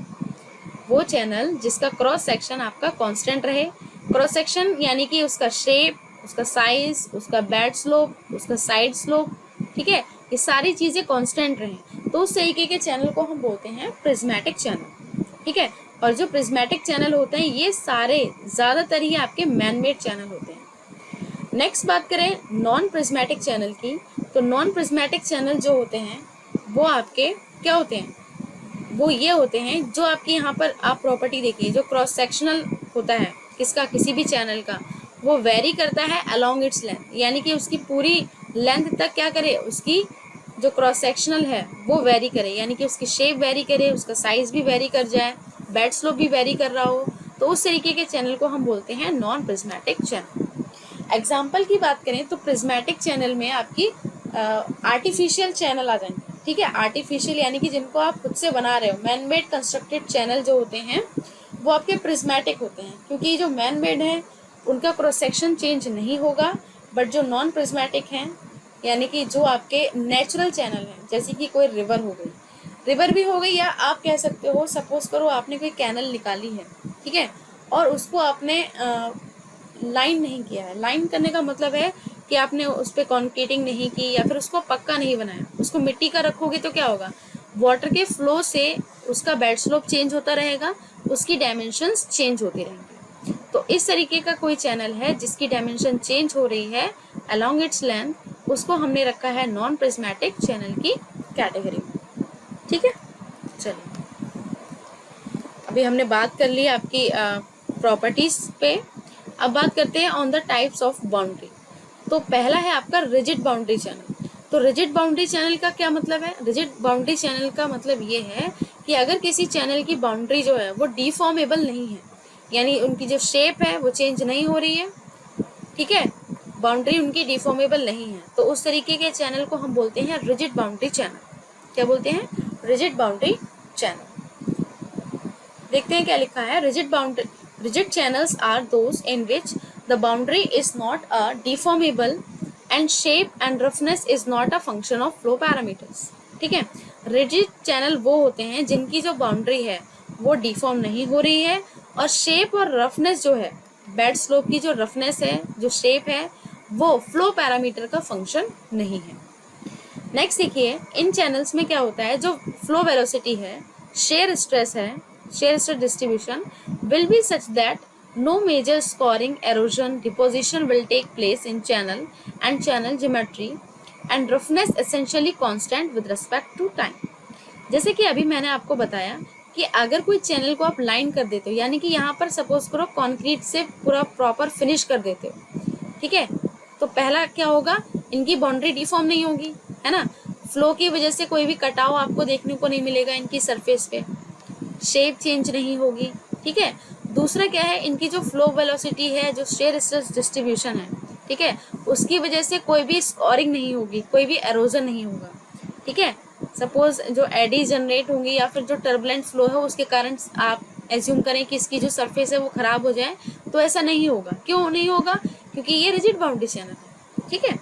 वो चैनल जिसका क्रॉस सेक्शन आपका कांस्टेंट रहे। क्रॉस सेक्शन यानी कि उसका शेप, उसका साइज, उसका बेड स्लोप, उसका साइड स्लोप, ठीक है, ये सारी चीजें कांस्टेंट रहें, तो उस तरीके के चैनल को हम बोलते हैं प्रिज्मेटिक चैनल, ठीक है। और जो प्रिज्मेटिक चैनल होते हैं ये सारे ज़्यादातर ही आपके मैनमेड चैनल होते हैं। नेक्स्ट बात करें नॉन प्रिज्मेटिक चैनल की, तो नॉन प्रिज्मेटिक चैनल जो होते हैं वो आपके क्या होते हैं, वो ये होते हैं जो आपके यहाँ पर आप प्रॉपर्टी देखिए, जो क्रॉस सेक्शनल होता है किसका, किसी भी चैनल का, वो वेरी करता है अलॉन्ग इट्स लेंथ, यानी कि उसकी पूरी लेंथ तक क्या करे, उसकी जो क्रॉस सेक्शनल है वो वेरी करे, यानी कि उसकी शेप वेरी करे, उसका साइज भी वेरी कर जाए, बेड स्लोप भी वेरी कर रहा हो, तो उस तरीके के चैनल को हम बोलते हैं नॉन प्रिज्मेटिक चैनल। एग्जाम्पल की बात करें तो प्रिज्मेटिक चैनल में आपकी आर्टिफिशियल चैनल आ जाएंगे, ठीक है, आर्टिफिशियल यानी कि जिनको आप खुद से बना रहे हो, मैन मेड कंस्ट्रक्टेड चैनल जो होते हैं वो आपके प्रिज्मेटिक होते हैं, क्योंकि जो मैन मेड है उनका क्रॉस सेक्शन चेंज नहीं होगा, बट जो नॉन प्रिज्मेटिक हैं यानी कि जो आपके नेचुरल चैनल हैं, जैसे कि कोई रिवर हो गई, रिवर भी हो गई, या आप कह सकते हो सपोज करो आपने कोई कैनल निकाली है, ठीक है, और उसको आपने लाइन नहीं किया है। लाइन करने का मतलब है कि आपने उस पर कॉन्क्रीटिंग नहीं की या फिर उसको पक्का नहीं बनाया, उसको मिट्टी का रखोगे तो क्या होगा, वाटर के फ्लो से उसका बेड स्लोप चेंज होता रहेगा, उसकी डायमेंशंस चेंज होती रहेंगी। तो इस तरीके का कोई चैनल है जिसकी डायमेंशन चेंज हो रही है अलॉन्ग इट्स लेंथ, उसको हमने रखा है नॉन प्रिज्मेटिक चैनल की कैटेगरी में, ठीक है। चलिए अभी हमने बात कर ली आपकी प्रॉपर्टीज पे, अब बात करते हैं on the types of boundary. तो पहला है आपका रिजिड बाउंड्री चैनल। तो रिजिड बाउंड्री चैनल का क्या मतलब है? रिजिड बाउंड्री चैनल का मतलब ये है कि अगर किसी चैनल की बाउंड्री जो है वो डिफॉर्मेबल नहीं है, यानी उनकी जो शेप है वो चेंज नहीं हो रही है, ठीक है, बाउंड्री उनकी डिफॉर्मेबल नहीं है, तो उस तरीके के चैनल को हम बोलते हैं रिजिड बाउंड्री चैनल। क्या बोलते हैं? Rigid boundary channel. देखते हैं क्या लिखा है। Rigid channels are those in which the boundary is not a deformable and shape and roughness is not a function of flow parameters, ठीक है। रिजिड चैनल वो होते हैं जिनकी जो बाउंड्री है वो डिफॉर्म नहीं हो रही है, और शेप और रफनेस जो है, बेड स्लोप की जो रफनेस है, जो शेप है, वो फ्लो पैरामीटर का फंक्शन नहीं है। नेक्स्ट देखिए, इन चैनल्स में क्या होता है, जो फ्लो वेलोसिटी है, शेयर स्ट्रेस है, shear stress distribution will be such that No major scoring, erosion, deposition will take place in channel and channel geometry and roughness essentially constant with respect to time. जैसे कि अभी मैंने आपको बताया कि अगर कोई चैनल को आप लाइन कर देते हो, यानी कि यहाँ पर सपोज करो कंक्रीट से पूरा प्रॉपर फिनिश कर देते हो, ठीक है, तो पहला क्या होगा, इनकी बाउंड्री डिफॉर्म नहीं होगी, है ना, फ्लो की वजह से कोई भी कटाव आपको देखने को नहीं मिलेगा इनकी सरफेस पे, शेप चेंज नहीं होगी, ठीक है। दूसरा क्या है, इनकी जो फ्लो वेलोसिटी है, जो शेयर स्ट्रेस डिस्ट्रीब्यूशन है, ठीक है, उसकी वजह से कोई भी स्कोरिंग नहीं होगी, कोई भी एरोजन नहीं होगा, ठीक है। सपोज जो एडी जनरेट होंगी या फिर जो टर्बुलेंट फ्लो है उसके कारण आप एज्यूम करें कि इसकी जो सरफेस है वो खराब हो जाए, तो ऐसा नहीं होगा। क्यों नहीं होगा? क्योंकि ये रिजिड बाउंड्री चैनल है, ठीक है।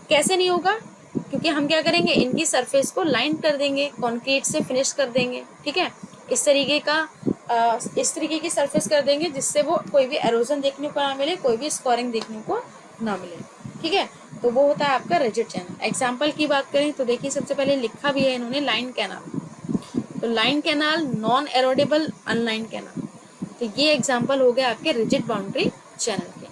कैसे नहीं होगा? क्योंकि हम क्या करेंगे, इनकी सरफेस को लाइन कर देंगे, कंक्रीट से फिनिश कर देंगे, ठीक है, इस तरीके की सरफेस कर देंगे जिससे वो कोई भी एरोजन देखने को ना मिले, कोई भी स्कोरिंग देखने को ना मिले, ठीक है। तो वो होता है आपका रिजिड चैनल। एग्जाम्पल की बात करें तो देखिए, सबसे पहले लिखा भी है इन्होंने लाइन कैनाल, तो line canal, non erodible unlined canal, तो ये एग्जाम्पल हो गया आपके रिजिड बाउंड्री चैनल के।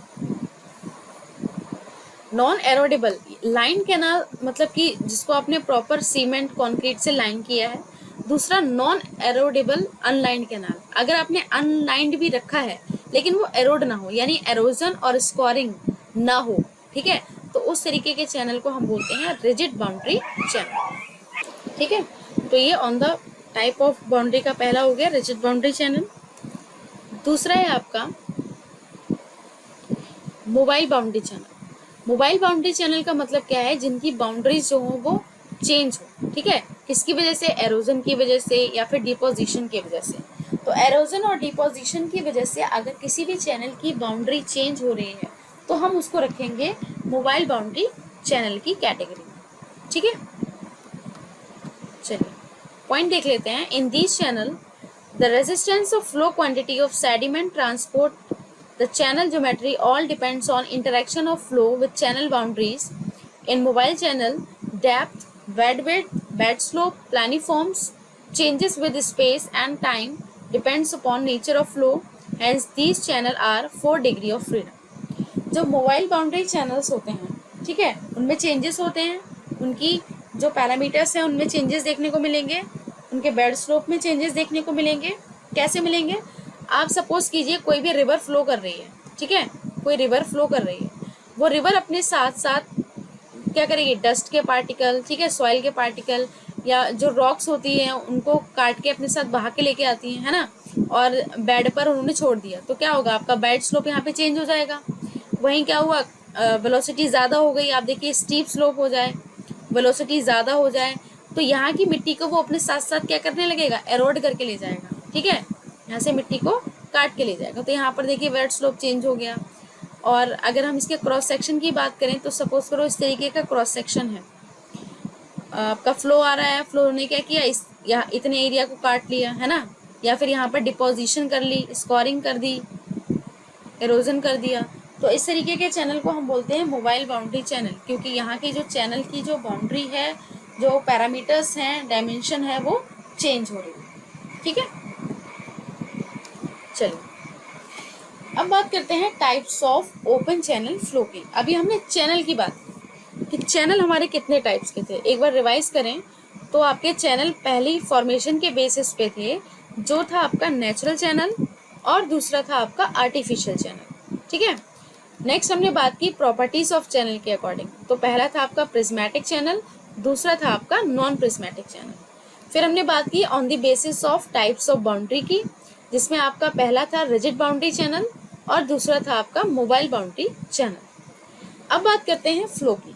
नॉन एरोडेबल लाइन कैनाल मतलब कि जिसको आपने प्रॉपर सीमेंट कंक्रीट से लाइन किया है। दूसरा नॉन एरोडेबल अनलाइन कैनाल, अगर आपने अनलाइंड भी रखा है लेकिन वो एरोड ना हो, यानी एरोजन और स्कोरिंग ना हो, ठीक है, तो उस तरीके के चैनल को हम बोलते हैं रिजिड बाउंड्री चैनल, ठीक है। तो ये on the type of boundary का पहला हो गया रिजिड बाउंड्री चैनल। दूसरा है आपका mobile boundary channel. Mobile boundary channel का मतलब क्या है, जिनकी बाउंड्रीज जो हो वो चेंज हो, ठीक है, किसकी वजह से, एरोजन की वजह से या फिर डिपोजिशन की वजह से। तो एरोजन और डिपोजिशन की वजह से अगर किसी भी चैनल की बाउंड्री चेंज हो रही है तो हम उसको रखेंगे मोबाइल बाउंड्री चैनल की कैटेगरी में, ठीक है। चलिए पॉइंट देख लेते हैं। In this channel the resistance of flow quantity of sediment transport the channel geometry all depends on interaction of flow with channel boundaries. In mobile channel, depth, bed width, bed slope, planiforms changes with space and time depends upon nature of flow. Hence, these channel are 4 degree of freedom. जो mobile boundary channels होते हैं, ठीक है, उनमें changes होते हैं, उनकी जो पैरामीटर्स हैं उनमें चेंजेस देखने को मिलेंगे, उनके बेड स्लोप में चेंजेस देखने को मिलेंगे। कैसे मिलेंगे? आप सपोज कीजिए कोई भी रिवर फ्लो कर रही है, ठीक है, कोई रिवर फ्लो कर रही है, वो रिवर अपने साथ साथ क्या करेगी, डस्ट के पार्टिकल, ठीक है, सॉइल के पार्टिकल या जो रॉक्स होती हैं उनको काट के अपने साथ बहा के लेके आती हैं, है ना, और बेड पर उन्होंने छोड़ दिया, तो क्या होगा, आपका बेड स्लोप यहाँ पे चेंज हो जाएगा। वहीं क्या हुआ, वेलोसिटी ज़्यादा हो गई, आप देखिए स्टीप स्लोप हो जाए, वेलोसिटी ज़्यादा हो जाए, तो यहाँ की मिट्टी को वो अपने साथ साथ क्या करने लगेगा, एरोड करके ले जाएगा, ठीक है, यहाँ से मिट्टी को काट के ले जाएगा। तो यहाँ पर देखिए वेट स्लोप चेंज हो गया। और अगर हम इसके क्रॉस सेक्शन की बात करें तो सपोज करो इस तरीके का क्रॉस सेक्शन है, आपका फ्लो आ रहा है, फ्लो ने क्या किया, इस यहाँ इतने एरिया को काट लिया, है ना, या फिर यहाँ पर डिपोजिशन कर ली, स्कोरिंग कर दी, एरोजन कर दिया। तो इस तरीके के चैनल को हम बोलते हैं मोबाइल बाउंड्री चैनल, क्योंकि यहाँ की जो चैनल की जो बाउंड्री है, जो पैरामीटर्स हैं, डायमेंशन है, वो चेंज हो रही है, ठीक है। चलिए अब बात करते हैं types of open channel flow की। अभी हमने चैनल की बात कि चैनल हमारे कितने टाइप्स के थे, एक बार रिवाइज करें तो आपके चैनल पहली फॉर्मेशन के बेसिस पे थे, जो था आपका नेचुरल चैनल और दूसरा था आपका आर्टिफिशियल चैनल, ठीक है। नेक्स्ट हमने बात की प्रॉपर्टीज ऑफ चैनल के अकॉर्डिंग, तो पहला था आपका प्रिज्मेटिक चैनल, दूसरा था आपका नॉन प्रिज्मेटिक चैनल। फिर हमने बात की on the basis of types of boundary की, जिसमें आपका पहला था रिजिड बाउंड्री चैनल और दूसरा था आपका मोबाइल बाउंड्री चैनल। अब बात करते हैं फ्लो की।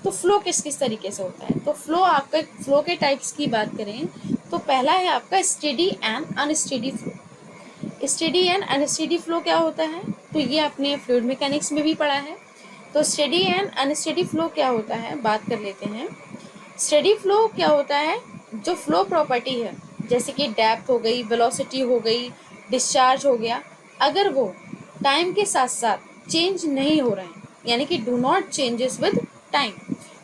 तो फ्लो किस किस तरीके से होता है, तो फ्लो के टाइप्स की बात करें तो पहला है आपका steady and unsteady flow. Steady and unsteady flow क्या होता है, तो ये आपने फ्लूइड मैकेनिक्स में भी पढ़ा है। तो स्टेडी एंड अनस्टेडी फ्लो क्या होता है, बात कर लेते हैं। स्टेडी फ्लो क्या होता है, जो फ्लो प्रॉपर्टी है, जैसे कि डेप्थ हो गई, वेलोसिटी हो गई, डिस्चार्ज हो गया, अगर वो टाइम के साथ साथ चेंज नहीं हो रहे हैं, यानी कि do not changes with time,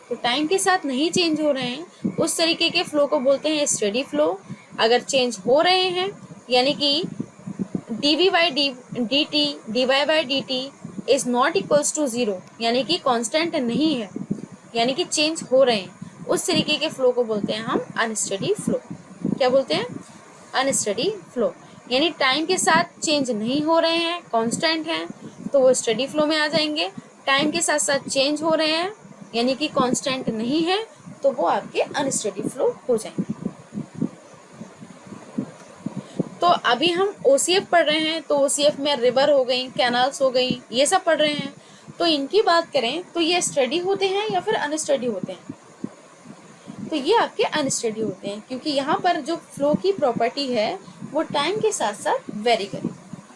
तो टाइम के साथ नहीं चेंज हो रहे हैं, उस तरीके के फ्लो को बोलते हैं स्टेडी फ्लो। अगर चेंज हो रहे हैं, यानी कि dv by dt dy by dt is not equals to zero, यानी कि कांस्टेंट नहीं है, यानी कि चेंज हो रहे हैं, उस तरीके के फ्लो को बोलते हैं हम अनस्टेडी फ्लो। क्या बोलते हैं? Unsteady flow. यानी टाइम के साथ चेंज नहीं हो रहे हैं, कांस्टेंट हैं, तो वो स्टेडी फ्लो में आ जाएंगे। टाइम के साथ साथ चेंज हो रहे हैं यानी कि कांस्टेंट नहीं है, तो वो आपके अनस्टेडी फ्लो हो जाएंगे। तो अभी हम ओसीएफ पढ़ रहे हैं, तो ओसीएफ में रिवर हो गई, कैनाल्स हो गई, ये सब पढ़ रहे हैं। तो इनकी बात करें तो ये स्टडी होते हैं या फिर अनस्टडी होते हैं? तो ये आपके अनस्टडी होते हैं, क्योंकि यहाँ पर जो फ्लो की प्रॉपर्टी है वो टाइम के साथ साथ वेरी करेगी।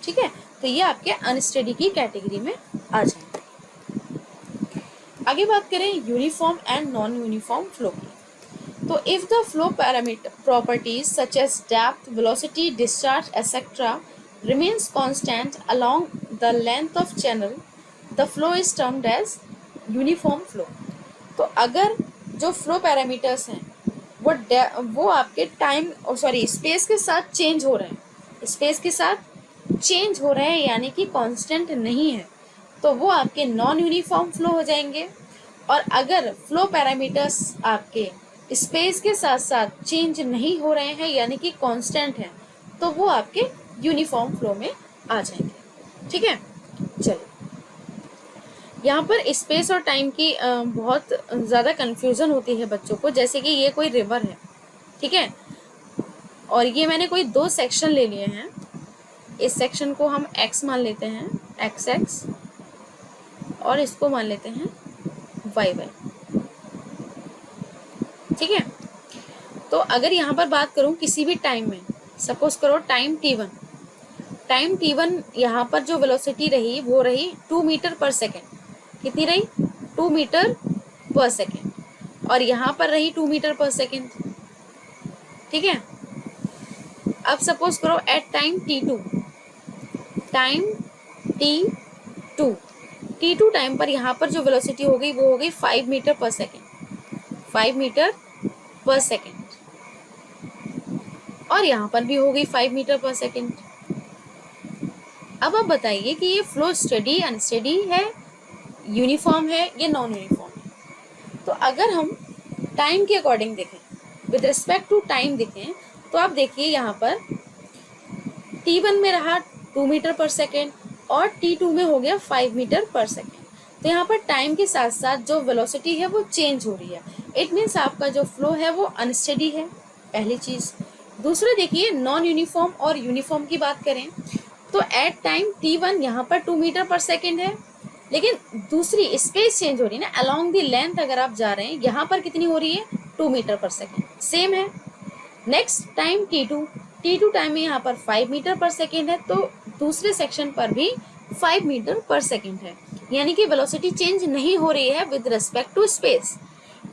ठीक है, तो ये आपके अनस्टडी की कैटेगरी में आ जाएंगे। आगे बात करें uniform and non uniform flow की। तो if the flow parameter properties such as depth, velocity, discharge etcetera remains constant along the length of channel, the flow is termed as uniform flow। तो अगर जो फ्लो पैरामीटर्स हैं वो आपके time space के साथ चेंज हो रहे हैं, स्पेस के साथ चेंज हो रहे हैं यानी कि कांस्टेंट नहीं है, तो वो आपके नॉन यूनिफॉर्म फ्लो हो जाएंगे। और अगर फ्लो पैरामीटर्स आपके स्पेस के साथ साथ चेंज नहीं हो रहे हैं यानी कि कांस्टेंट हैं, तो वो आपके यूनिफॉर्म फ्लो में आ जाएंगे। ठीक है, चलिए यहाँ पर स्पेस और टाइम की बहुत ज़्यादा कंफ्यूजन होती है बच्चों को। जैसे कि ये कोई रिवर है, ठीक है, और ये मैंने कोई दो सेक्शन ले लिए हैं। इस सेक्शन को हम x मान लेते हैं, x, और इसको मान लेते हैं y। ठीक है, तो अगर यहाँ पर बात करूँ किसी भी टाइम में, सपोज करो टाइम t1 यहाँ पर जो वेलोसिटी रही वो रही 2 मीटर पर सेकेंड। कितनी रही? 2 मीटर पर सेकेंड, और यहाँ पर रही 2 मीटर पर सेकेंड। ठीक है, अब सपोज करो एट टाइम t2 टाइम पर यहाँ पर जो वेलोसिटी हो गई वो हो गई 5 मीटर पर सेकेंड, 5 मीटर पर सेकेंड, और यहाँ पर भी हो गई 5 मीटर पर सेकेंड। अब आप बताइए कि ये फ्लो स्टेडी अनस्टेडी है, यूनिफॉर्म है या नॉन यूनिफॉर्म है? तो अगर हम टाइम के अकॉर्डिंग देखें, विद रिस्पेक्ट टू टाइम देखें, तो आप देखिए यहाँ पर t1 में रहा 2 मीटर पर सेकेंड और t2 में हो गया 5 मीटर पर सेकेंड। तो यहाँ पर टाइम के साथ साथ जो वेलोसिटी है वो चेंज हो रही है। इट मीन्स आपका जो फ्लो है वो अनस्टेडी है, पहली चीज़। दूसरा देखिए नॉन यूनिफॉर्म और यूनिफॉर्म की बात करें तो एट टाइम t1 यहाँ पर 2 मीटर पर सेकेंड है, लेकिन दूसरी स्पेस चेंज हो रही है ना, अलोंग द लेंथ अगर आप जा रहे हैं यहाँ पर कितनी हो रही है? 2 मीटर पर सेकेंड, सेम है। नेक्स्ट टाइम t2 टाइम में यहाँ पर 5 मीटर पर सेकेंड है, तो दूसरे सेक्शन पर भी 5 मीटर पर सेकेंड है, यानी कि वेलोसिटी चेंज नहीं हो रही है with respect to space.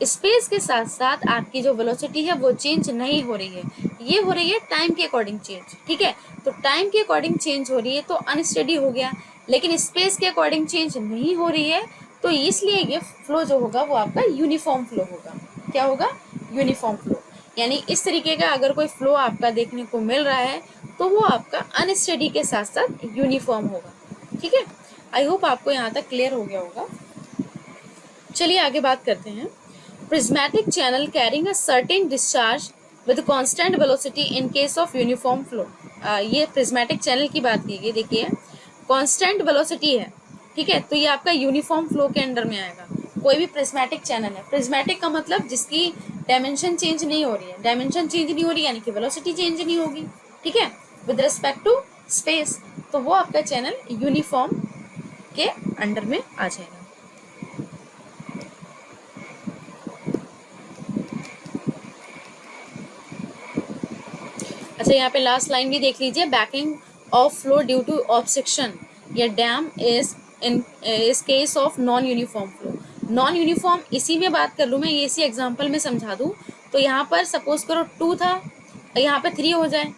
Space के साथ साथ आपकी जो वेलोसिटी है वो चेंज नहीं हो रही है, ये हो रही है टाइम के अकॉर्डिंग चेंज। ठीक है, तो टाइम के अकॉर्डिंग चेंज हो रही है तो अनस्टेडी हो गया, लेकिन स्पेस के अकॉर्डिंग चेंज नहीं हो रही है, तो इसलिए ये फ्लो जो होगा वो आपका यूनिफॉर्म फ्लो होगा। क्या होगा? Uniform flow. यानी इस तरीके का अगर कोई फ्लो आपका देखने को मिल रहा है तो वो आपका अनस्टेडी के साथ साथ यूनिफॉर्म होगा। ठीक है, आई होप आपको यहाँ तक क्लियर हो गया होगा। चलिए आगे बात करते हैं। Prismatic channel carrying a certain discharge with constant velocity in case of uniform flow. ये प्रिज्मेटिक चैनल की बात की गई। देखिए कांस्टेंट वेलोसिटी है, ठीक है, तो ये आपका यूनिफॉर्म फ्लो के अंडर में आएगा। कोई भी प्रिज्मेटिक चैनल है, प्रिज्मेटिक का मतलब जिसकी डायमेंशन चेंज नहीं हो रही है, डायमेंशन चेंज नहीं हो रही यानी कि वेलोसिटी चेंज नहीं होगी। ठीक है, विद रिस्पेक्ट टू स्पेस, तो वो आपका चैनल यूनिफॉर्म के अंडर में आ जाएगा। अच्छा, यहाँ पे लास्ट लाइन भी देख लीजिए। Backing of flow due to obstruction या डैम इज इन इस case of non uniform flow. Non uniform इसी में बात कर लूँ मैं, ये इसी एग्जांपल में समझा दूँ तो यहाँ पर सपोज करो 2 था, यहाँ पे 3 हो जाए।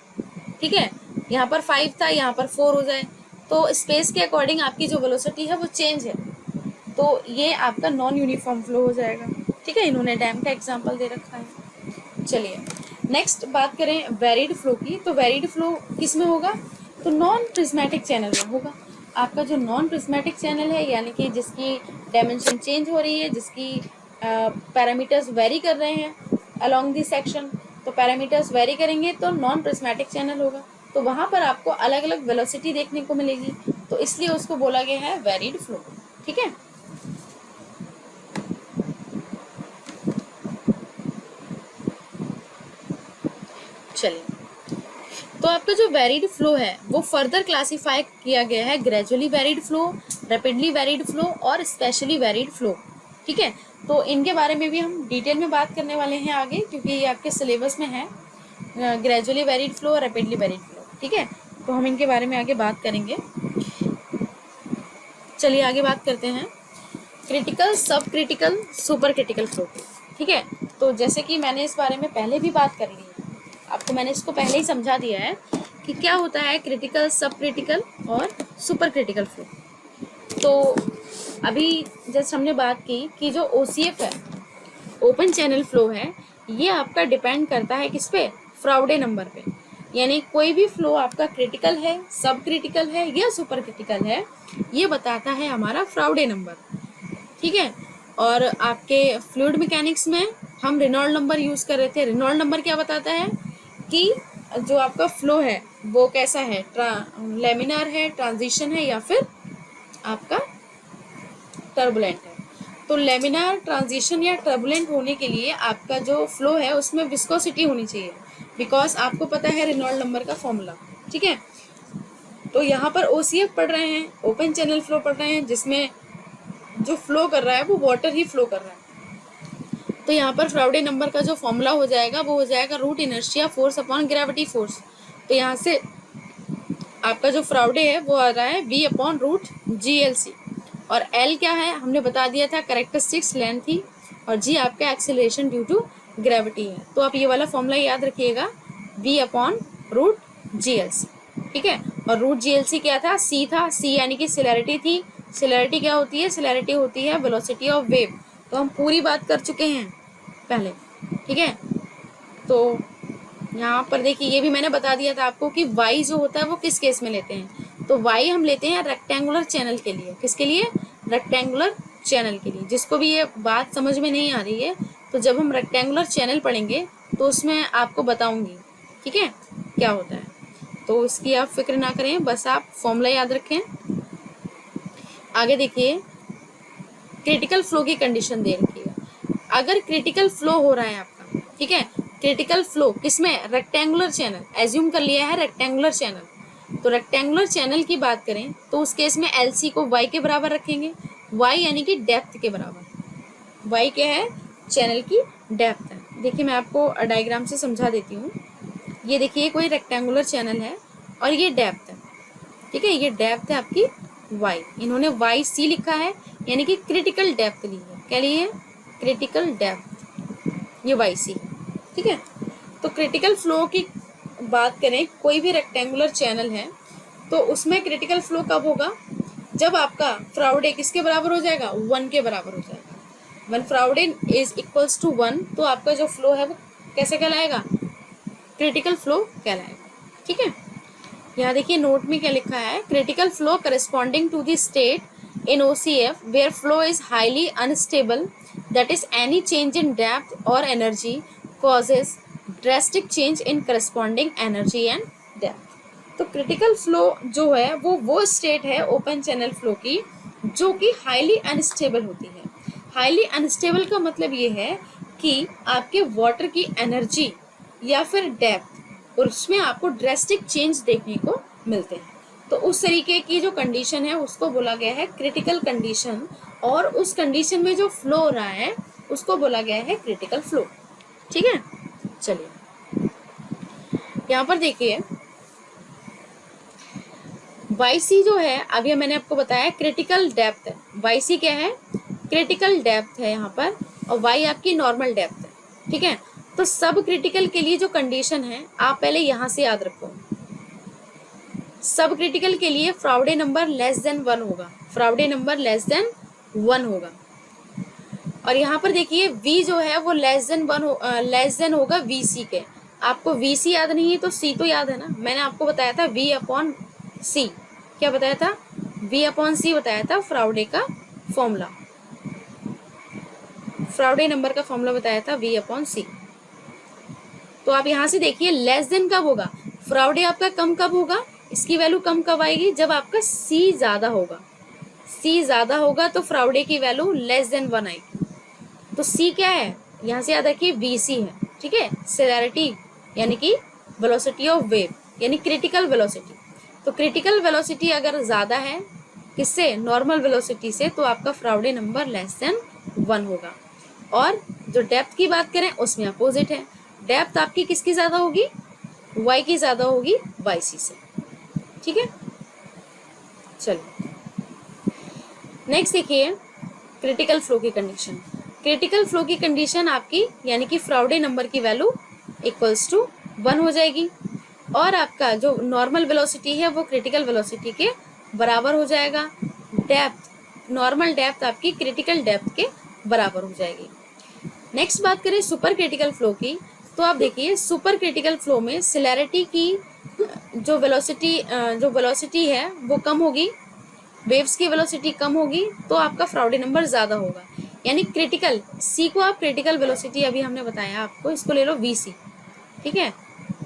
ठीक है, यहाँ पर 5 था, यहाँ पर 4 हो जाए, तो स्पेस के अकॉर्डिंग आपकी जो वेलोसिटी है वो चेंज है, तो ये आपका नॉन यूनिफॉर्म फ्लो हो जाएगा। ठीक है, इन्होंने डैम का एग्जाम्पल दे रखा है। चलिए नेक्स्ट बात करें वेरिड फ्लो की। तो वेरिड फ्लो किस में होगा? तो नॉन प्रिज्मेटिक चैनल में होगा। आपका जो नॉन प्रिज्मेटिक चैनल है, यानी कि जिसकी डायमेंशन चेंज हो रही है, जिसकी पैरामीटर्स वेरी कर रहे हैं अलोंग दी सेक्शन, तो पैरामीटर्स वेरी करेंगे तो नॉन प्रिज्मेटिक चैनल होगा। तो वहाँ पर आपको अलग अलग वेलोसिटी देखने को मिलेगी, तो इसलिए उसको बोला गया है वेरिड फ्लो। ठीक है, चलिए, तो आपका जो वेरिड फ्लो है वो फर्दर क्लासिफाई किया गया है gradually varied flow, rapidly varied flow और स्पेशली वेरिड फ्लो। ठीक है, तो इनके बारे में भी हम डिटेल में बात करने वाले हैं आगे, क्योंकि ये आपके सिलेबस में है, gradually varied flow, rapidly varied flow. ठीक है, तो हम इनके बारे में आगे बात करेंगे। चलिए आगे बात करते हैं क्रिटिकल, सब क्रिटिकल, सुपर क्रिटिकल फ्लो। ठीक है, तो जैसे कि मैंने इस बारे में पहले भी बात कर ली है, आपको मैंने इसको पहले ही समझा दिया है कि क्या होता है क्रिटिकल, सब क्रिटिकल और सुपर क्रिटिकल फ्लो। तो अभी जैसे हमने बात की कि जो OCF है, ओपन चैनल फ्लो है, ये आपका डिपेंड करता है किस पे, फ्राउडे नंबर पे। यानी कोई भी फ्लो आपका क्रिटिकल है, सब क्रिटिकल है या सुपर क्रिटिकल है, ये बताता है हमारा फ्राउडे नंबर। ठीक है, और आपके फ्लूइड मैकेनिक्स में हम रेनॉल्ड नंबर यूज़ कर रहे थे। रेनॉल्ड नंबर क्या बताता है कि जो आपका फ्लो है वो कैसा है, लेमिनार है, ट्रांजिशन है या फिर आपका टर्बुलेंट है। तो लेमिनार, ट्रांजिशन या टर्बुलेंट होने के लिए आपका जो फ्लो है उसमें विस्कोसिटी होनी चाहिए, बिकॉज आपको पता है रेनॉल्ड नंबर का फॉर्मूला। ठीक है, तो यहाँ पर OCF पढ़ रहे हैं, ओपन चैनल फ्लो पढ़ रहे हैं, जिसमें जो फ्लो कर रहा है वो वाटर ही फ्लो कर रहा है। तो यहाँ पर फ्राउडे नंबर का जो फॉर्मूला हो जाएगा वो हो जाएगा root inertia force upon gravity force. तो यहाँ से आपका जो फ्राउडे है वो आ रहा है V अपॉन रूट GLC, और L क्या है हमने बता दिया था, कैरेक्टरिस्टिक्स लेंथ थी, और G आपका एक्सेलरेशन ड्यू टू ग्रेविटी है। तो आप ये वाला फॉर्मूला याद रखिएगा, V अपॉन रूट GLC। ठीक है, और रूट GLC क्या था, C था, C यानी कि सिलैरिटी थी। सिलैरिटी क्या होती है, सिलैरिटी होती है वेलोसिटी ऑफ वेव। तो हम पूरी बात कर चुके हैं पहले। ठीक है, तो यहाँ पर देखिए ये भी मैंने बता दिया था आपको कि वाई जो होता है वो किस केस में लेते हैं। तो वाई हम लेते हैं रेक्टेंगुलर चैनल के लिए। किसके लिए, रेक्टेंगुलर चैनल के लिए। जिसको भी ये बात समझ में नहीं आ रही है, तो जब हम रेक्टेंगुलर चैनल पढ़ेंगे तो उसमें आपको बताऊंगी। ठीक है, क्या होता है, तो इसकी आप फिक्र ना करें, बस आप फॉर्मूला याद रखें। आगे देखिए, क्रिटिकल फ्लो की कंडीशन दे रखी है। अगर क्रिटिकल फ्लो हो रहा है आपका, ठीक है, क्रिटिकल फ्लो किसमें, रेक्टेंगुलर चैनल, एज्यूम कर लिया है रेक्टेंगुलर चैनल। तो रेक्टेंगुलर चैनल की बात करें तो उस केस में LC को y के बराबर रखेंगे, y यानी कि डेप्थ के बराबर। y क्या है, चैनल की डेप्थ है। देखिए मैं आपको डायग्राम से समझा देती हूँ। ये देखिए कोई रेक्टेंगुलर चैनल है और ये डेप्थ है। ठीक है, ये डेप्थ है आपकी y, इन्होंने YC लिखा है, यानी कि क्रिटिकल डेप्थ ली है। क्या ली है, क्रिटिकल डेप्थ, ये YC है। ठीक है, तो क्रिटिकल फ्लो की बात करें, कोई भी रेक्टेंगुलर चैनल है तो उसमें क्रिटिकल फ्लो कब होगा, जब आपका फ्राउडे किसके बराबर हो जाएगा, 1 के बराबर हो जाएगा। व्हेन फ्राउडे इज इक्वल्स टू 1, तो आपका जो फ्लो है वो कैसे कहलाएगा, क्रिटिकल फ्लो कहलाएगा। ठीक है, यहाँ देखिए नोट में क्या लिखा है, critical flow corresponding to the state in OCF where flow is highly unstable, that is any change in depth और energy causes drastic change in corresponding energy and depth। तो क्रिटिकल फ्लो जो है वो state है open channel flow की जो कि highly unstable होती है। हाईली अनस्टेबल का मतलब ये है कि आपके वाटर की एनर्जी या फिर डेप्थ, उसमें आपको ड्रेस्टिक चेंज देखने को मिलते हैं। तो उस तरीके की जो कंडीशन है उसको बोला गया है क्रिटिकल कंडीशन, और उस कंडीशन में जो फ्लो हो रहा है उसको बोला गया है क्रिटिकल फ्लो। ठीक है, चलिए यहाँ पर देखिए YC जो है, अभी मैंने आपको बताया क्रिटिकल डेप्थ है। YC क्या है, क्रिटिकल डेप्थ है यहाँ पर, और Y आपकी नॉर्मल डेप्थ है। ठीक है, तो सब क्रिटिकल के लिए जो कंडीशन है आप पहले यहाँ से याद रखो। सब क्रिटिकल के लिए फ्राउडे नंबर लेस देन 1 होगा, फ्राउडे नंबर लेस देन 1 होगा। और यहाँ पर देखिए V जो है वो लेस देन होगा VC के। आपको VC याद नहीं है तो C तो याद है ना, मैंने आपको बताया था V अपॉन सी। क्या बताया था? V अपॉन सी बताया था फ्राउडे का फॉर्मूला, फ्राउडे नंबर का फॉर्मूला बताया था V अपॉन सी। तो आप यहाँ से देखिए लेस देन कब होगा, फ्राउडे आपका कम कब होगा, इसकी वैल्यू कम कब आएगी, जब आपका C ज्यादा होगा। C ज्यादा होगा तो फ्राउडे की वैल्यू लेस देन 1 आएगी। तो C क्या है, यहाँ से याद रखिए VC है, ठीक है, सेलेरिटी यानी कि वेलोसिटी ऑफ वेव, यानी क्रिटिकल वेलोसिटी। तो क्रिटिकल वेलोसिटी अगर ज्यादा है किससे, नॉर्मल वेलोसिटी से, तो आपका फ्राउडे नंबर लेस देन 1 होगा। और जो डेप्थ की बात करें उसमें अपोजिट है, डेप्थ आपकी किसकी ज्यादा होगी, y की ज्यादा होगी yc से, ठीक है। चलिए नेक्स्ट देखिए क्रिटिकल फ्लो की कंडीशन। क्रिटिकल फ्लो की कंडीशन आपकी यानी कि फ्राउडे नंबर की वैल्यू इक्वल्स टू 1 हो जाएगी और आपका जो नॉर्मल वेलोसिटी है वो क्रिटिकल वेलोसिटी के बराबर हो जाएगा। डेप्थ, नॉर्मल डेप्थ आपकी क्रिटिकल डेप्थ के बराबर हो जाएगी। नेक्स्ट बात करें सुपर क्रिटिकल फ्लो की, तो आप देखिए सुपर क्रिटिकल फ्लो में सिलेरिटी की जो वेलोसिटी है वो कम होगी, वेव्स की वेलोसिटी कम होगी, तो आपका फ्राउडे नंबर ज्यादा होगा। यानी क्रिटिकल सी को आप क्रिटिकल वेलोसिटी अभी हमने बताया आपको, इसको ले लो VC, ठीक है,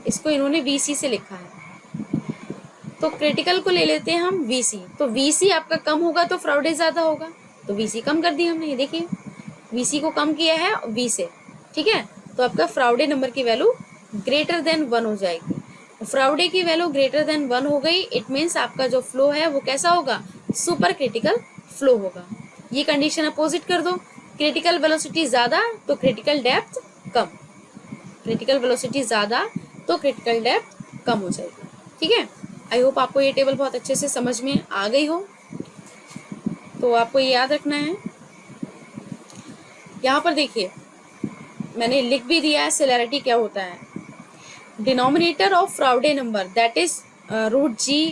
इसको इन्होंने VC से लिखा है, तो क्रिटिकल को ले लेते हैं हम VC। तो VC आपका कम होगा तो फ्राउडे ज्यादा होगा, तो VC कम कर दिया हमने, ये देखिए VC को कम किया है V से, ठीक है। तो आपका फ्राउडे नंबर की वैल्यू ग्रेटर देन 1 हो जाएगी। फ्राउडे की वैल्यू ग्रेटर देन 1 हो गई, इट मीन्स आपका जो फ्लो है वो कैसा होगा, सुपर क्रिटिकल फ्लो होगा। ये कंडीशन अपोजिट कर दो, क्रिटिकल वेलोसिटी ज्यादा तो क्रिटिकल डेप्थ कम, क्रिटिकल वेलोसिटी ज्यादा तो क्रिटिकल डेप्थ कम हो जाएगी, ठीक है। आई होप आपको ये टेबल बहुत अच्छे से समझ में आ गई हो, तो आपको ये याद रखना है। यहाँ पर देखिए मैंने लिख भी दिया है सिलेरिटी क्या होता है। Denominator of Froude number that is √G(LC)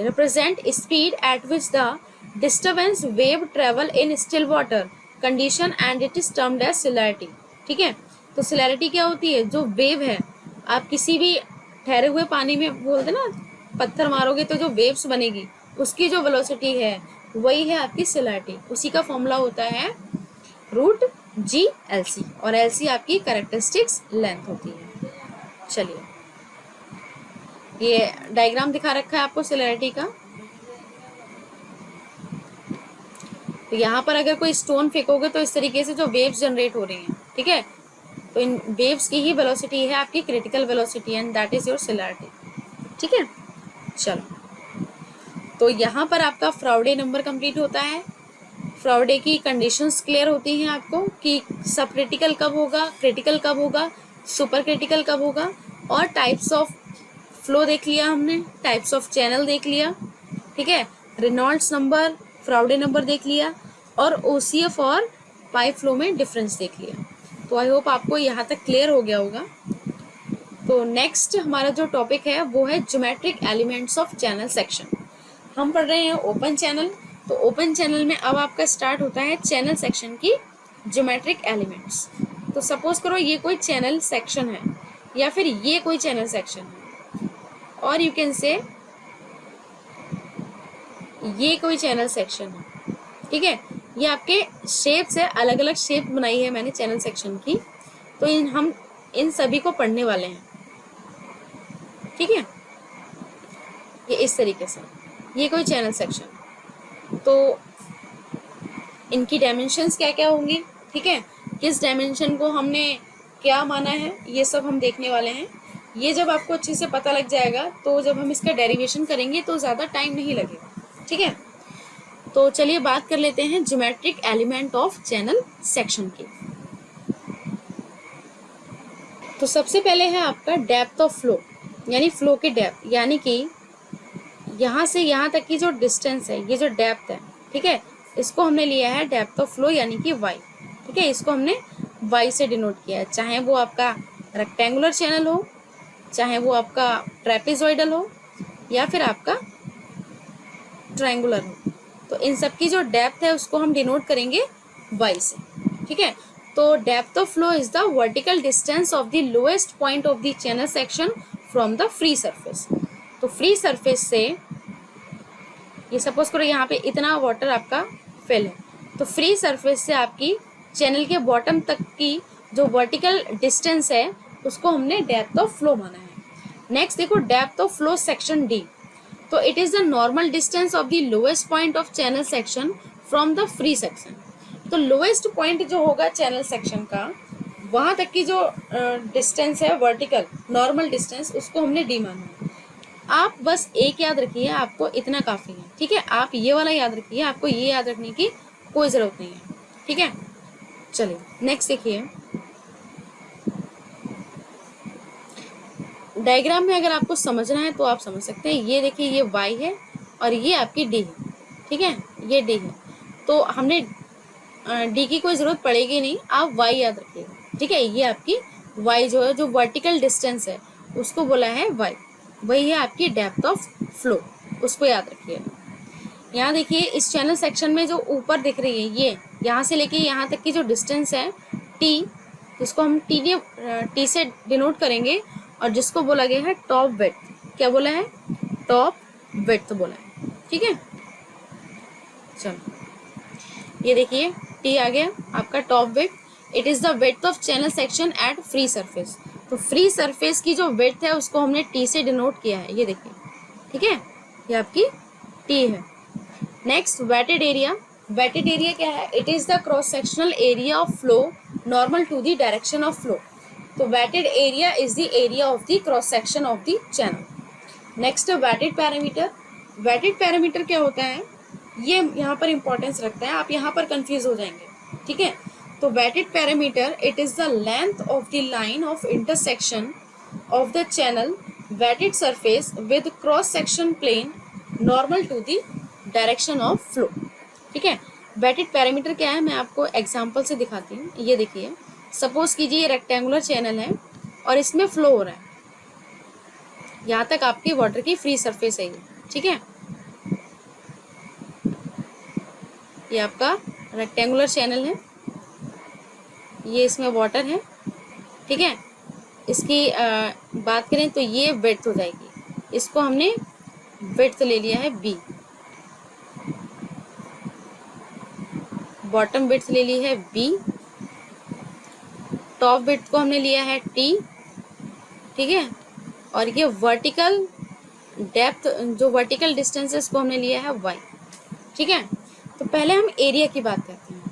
represent speed at which the disturbance wave travel in still water condition and it is termed as celerity, ठीक है। तो सिलेरिटी क्या होती है, जो वेव है, आप किसी भी ठहरे हुए पानी में बोलते ना पत्थर मारोगे तो जो वेव्स बनेगी उसकी जो वेलोसिटी है वही है आपकी सिलेरिटी, उसी का फॉर्मूला होता है √G(LC) और LC आपकी कैरेक्टरिस्टिक्स लेंथ होती है। चलिए ये डायग्राम दिखा रखा है आपको सिलेरिटी का। तो यहाँ पर अगर कोई स्टोन फेंकोगे तो इस तरीके से जो वेव्स जनरेट हो रही हैं, ठीक है, तो इन वेव्स की ही वेलोसिटी है आपकी critical velocity and that is your celerity, ठीक है। चलो तो यहाँ पर आपका फ्राउडे नंबर कंप्लीट होता है। फ्राउडे की कंडीशंस क्लियर होती हैं आपको कि सब क्रिटिकल कब होगा, क्रिटिकल कब होगा, सुपर क्रिटिकल कब होगा, और टाइप्स ऑफ फ्लो देख लिया हमने, टाइप्स ऑफ चैनल देख लिया, ठीक है, रेनॉल्ड्स नंबर, फ्राउडे नंबर देख लिया, और OCF और पाइप फ्लो में डिफरेंस देख लिया। तो आई होप आपको यहाँ तक क्लियर हो गया होगा। तो नेक्स्ट हमारा जो टॉपिक है वो है geometric elements of channel section. हम पढ़ रहे हैं ओपन चैनल, तो ओपन चैनल में अब आपका स्टार्ट होता है चैनल सेक्शन की ज्योमेट्रिक एलिमेंट्स। तो सपोज करो ये कोई चैनल सेक्शन है या फिर ये कोई चैनल सेक्शन है, और यू कैन से ये कोई चैनल सेक्शन है, ठीक है। ये आपके शेप से अलग अलग शेप बनाई है मैंने चैनल सेक्शन की, तो हम इन सभी को पढ़ने वाले हैं, ठीक है। ये इस तरीके से ये कोई चैनल सेक्शन, तो इनकी डायमेंशंस क्या क्या होंगी, ठीक है, किस डायमेंशन को हमने क्या माना है, ये सब हम देखने वाले हैं। ये जब आपको अच्छे से पता लग जाएगा तो जब हम इसका डेरिवेशन करेंगे तो ज़्यादा टाइम नहीं लगेगा, ठीक है। तो चलिए बात कर लेते हैं geometric element of channel section की। तो सबसे पहले है आपका डेप्थ ऑफ फ्लो, यानी फ्लो की डेप्थ, यानी कि यहाँ से यहाँ तक की जो डिस्टेंस है, ये जो डेप्थ है, ठीक है, इसको हमने लिया है डेप्थ ऑफ फ्लो यानी कि y, ठीक है, इसको हमने y से डिनोट किया है। चाहे वो आपका रेक्टेंगुलर चैनल हो, चाहे वो आपका ट्रेपेजॉइडल हो, या फिर आपका ट्रायंगुलर हो, तो इन सब की जो डेप्थ है उसको हम डिनोट करेंगे y से, ठीक है। तो depth of flow is the vertical distance of the lowest point of the channel section from the free surface. तो तो फ्री सरफेस से ये सपोज करो यहाँ पे इतना वाटर आपका फिल है, तो फ्री सरफेस से आपकी चैनल के बॉटम तक की जो वर्टिकल डिस्टेंस है उसको हमने डेप्थ ऑफ फ्लो माना है। नेक्स्ट देखो depth of flow section D, तो it is the normal distance of the lowest point of channel section from the free section. तो लोएस्ट पॉइंट जो होगा चैनल सेक्शन का वहां तक की जो डिस्टेंस है वर्टिकल नॉर्मल डिस्टेंस उसको हमने डी माना है। आप बस एक याद रखिए, आपको इतना काफी है, ठीक है। आप ये वाला याद रखिए, आपको ये याद रखने की कोई जरूरत नहीं है, ठीक है। चलिए नेक्स्ट देखिए, डायग्राम में अगर आपको समझना है तो आप समझ सकते हैं। ये देखिए ये y है और ये आपकी d है, ठीक है, ये d है। तो हमने d की कोई जरूरत पड़ेगी नहीं, आप y याद रखिएगा, ठीक है। ये आपकी y जो है, जो वर्टिकल डिस्टेंस है उसको बोला है y, वही है आपकी डेप्थ ऑफ फ्लो, उसको याद रखिएगा। यहाँ देखिए इस चैनल सेक्शन में जो ऊपर दिख रही है ये यहाँ से लेके यहाँ तक की जो डिस्टेंस है t, जिसको हम t से डिनोट करेंगे और जिसको बोला गया है टॉप विड्थ। क्या बोला है? टॉप विड्थ बोला है, ठीक है। चलो ये देखिए टी आ गया आपका top width. It is the width of channel section at free surface. तो फ्री सरफेस की जो विड्थ है उसको हमने टी से डिनोट किया है, ये देखिए, ठीक है, ये आपकी टी है। Next wetted area. Wetted area क्या है? It is the cross sectional area of flow normal to the direction of flow. तो wetted area is the area of the cross section of the channel. Next wetted parameter. Wetted parameter क्या होता है? ये यहाँ पर importance रखता है, आप यहाँ पर कंफ्यूज हो जाएंगे, ठीक है। तो wetted parameter it is the length of the line of intersection of the channel wetted surface with cross section plane normal to the direction of flow, ठीक है। वेटेड पैरामीटर क्या है मैं आपको एग्जांपल से दिखाती हूँ। ये देखिए, सपोज कीजिए ये रेक्टेंगुलर चैनल है और इसमें फ्लो हो रहा है, यहाँ तक आपकी वाटर की फ्री सरफेस है, ठीक है। ये आपका रेक्टेंगुलर चैनल है, ये इसमें वाटर है, ठीक है। इसकी बात करें तो ये विड्थ हो जाएगी, इसको हमने विड्थ ले लिया है b, बॉटम विड्थ ले ली है b, टॉप विड्थ को हमने लिया है t, ठीक है। और ये वर्टिकल डेप्थ जो वर्टिकल डिस्टेंस है इसको हमने लिया है y, ठीक है। तो पहले हम एरिया की बात करते हैं।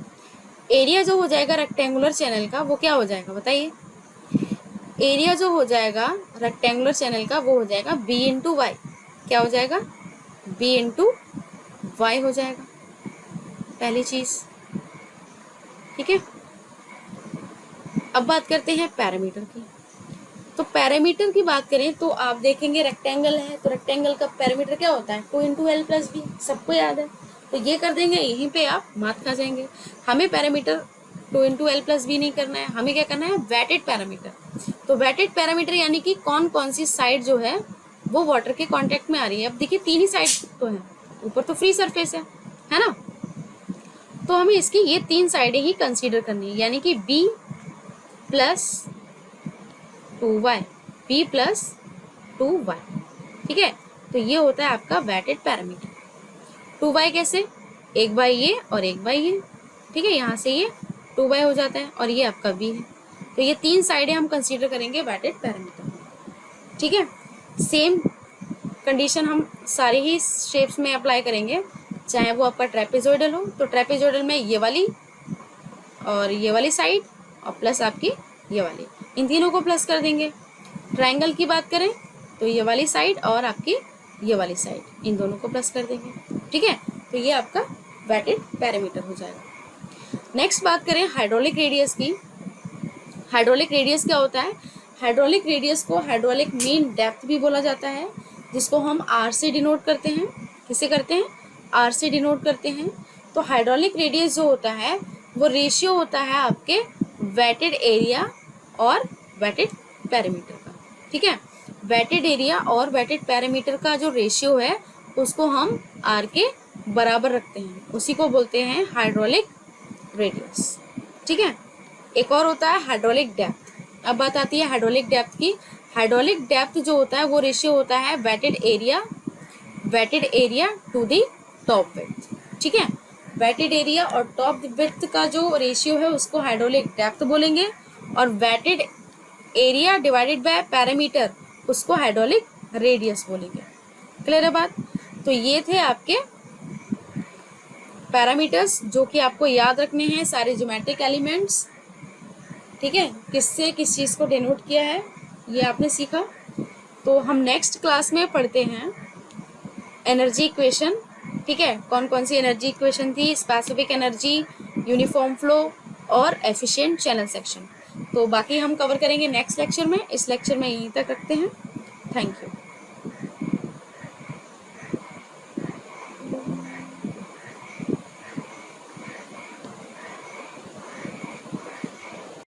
एरिया जो हो जाएगा रेक्टेंगुलर चैनल का वो क्या हो जाएगा बताइए? एरिया जो हो जाएगा रेक्टेंगुलर चैनल का वो हो जाएगा b इंटू वाई। क्या हो जाएगा? b इंटू वाई हो जाएगा, पहली चीज, ठीक है। अब बात करते हैं पैरामीटर की। तो पैरामीटर की बात करें तो आप देखेंगे रेक्टेंगल है तो रेक्टेंगल का पैरामीटर क्या होता है? 2 इंटू एल प्लस बी, सबको याद है। तो ये कर देंगे, यहीं पे आप मात खा जाएंगे। हमें parameter 2 into L plus B नहीं करना है, हमें क्या करना है? Wetted parameter. तो वेटेड पैरामीटर यानी कि कौन कौन सी साइड जो है वो वाटर के कॉन्टेक्ट में आ रही है। अब देखिए तीन ही साइड तो है, ऊपर तो फ्री सरफेस है ना। तो हमें इसकी ये तीन साइडें ही कंसीडर करनी है, यानी कि b plus 2y, b plus 2y, ठीक है। तो ये होता है आपका वेटेड पैरामीटर। 2y कैसे? एक बाई ये और एक बाई ये, ठीक है। यहाँ से ये 2y हो जाता है और ये आपका b है। तो ये तीन साइडें हम कंसीडर करेंगे वेटेड पैरामीटर, ठीक है। सेम कंडीशन हम सारे ही शेप्स में अप्लाई करेंगे, चाहे वो आपका ट्रेपेजोइडल हो तो ट्रेपेजोइडल में ये वाली और ये वाली साइड और प्लस आपकी ये वाली, इन तीनों को प्लस कर देंगे। ट्रायंगल की बात करें तो ये वाली साइड और आपकी ये वाली साइड, इन दोनों को प्लस कर देंगे, ठीक है। तो ये आपका वेटेड पैरामीटर हो जाएगा। नेक्स्ट बात करें हाइड्रोलिक रेडियस की। हाइड्रोलिक रेडियस क्या होता है? हाइड्रोलिक रेडियस को हाइड्रोलिक मीन डेप्थ भी बोला जाता है, जिसको हम आर से डिनोट करते हैं। किसे करते हैं? आर से डिनोट करते हैं। तो हाइड्रोलिक रेडियस जो होता है वो रेशियो होता है आपके वेटेड एरिया और वेटेड पैरामीटर का, ठीक है। वेटेड एरिया और वेटेड पैरामीटर का जो रेशियो है उसको हम आर के बराबर रखते हैं, उसी को बोलते हैं हाइड्रोलिक रेडियस, ठीक है। एक और होता है हाइड्रोलिक डेप्थ। अब बात आती है हाइड्रोलिक डेप्थ की। हाइड्रोलिक डेप्थ जो होता है वो रेशियो होता है wetted area to the top width, ठीक है। वेटेड एरिया और टॉप विड्थ का जो रेशियो है उसको हाइड्रोलिक डेप्थ बोलेंगे, और wetted area divided by parameter उसको हाइड्रोलिक रेडियस बोलेंगे। क्लियर है बात? तो ये थे आपके पैरामीटर्स जो कि आपको याद रखने हैं, सारे ज्योमेट्रिक एलिमेंट्स, ठीक है। किससे किस चीज़ को डिनोट किया है ये आपने सीखा। तो हम नेक्स्ट क्लास में पढ़ते हैं एनर्जी इक्वेशन, ठीक है। कौन कौन सी एनर्जी इक्वेशन थी? स्पेसिफिक एनर्जी, यूनिफॉर्म फ्लो और एफिशिएंट चैनल सेक्शन। तो बाकी हम कवर करेंगे नेक्स्ट लेक्चर में। इस लेक्चर में यहीं तक रखते हैं। Thank you.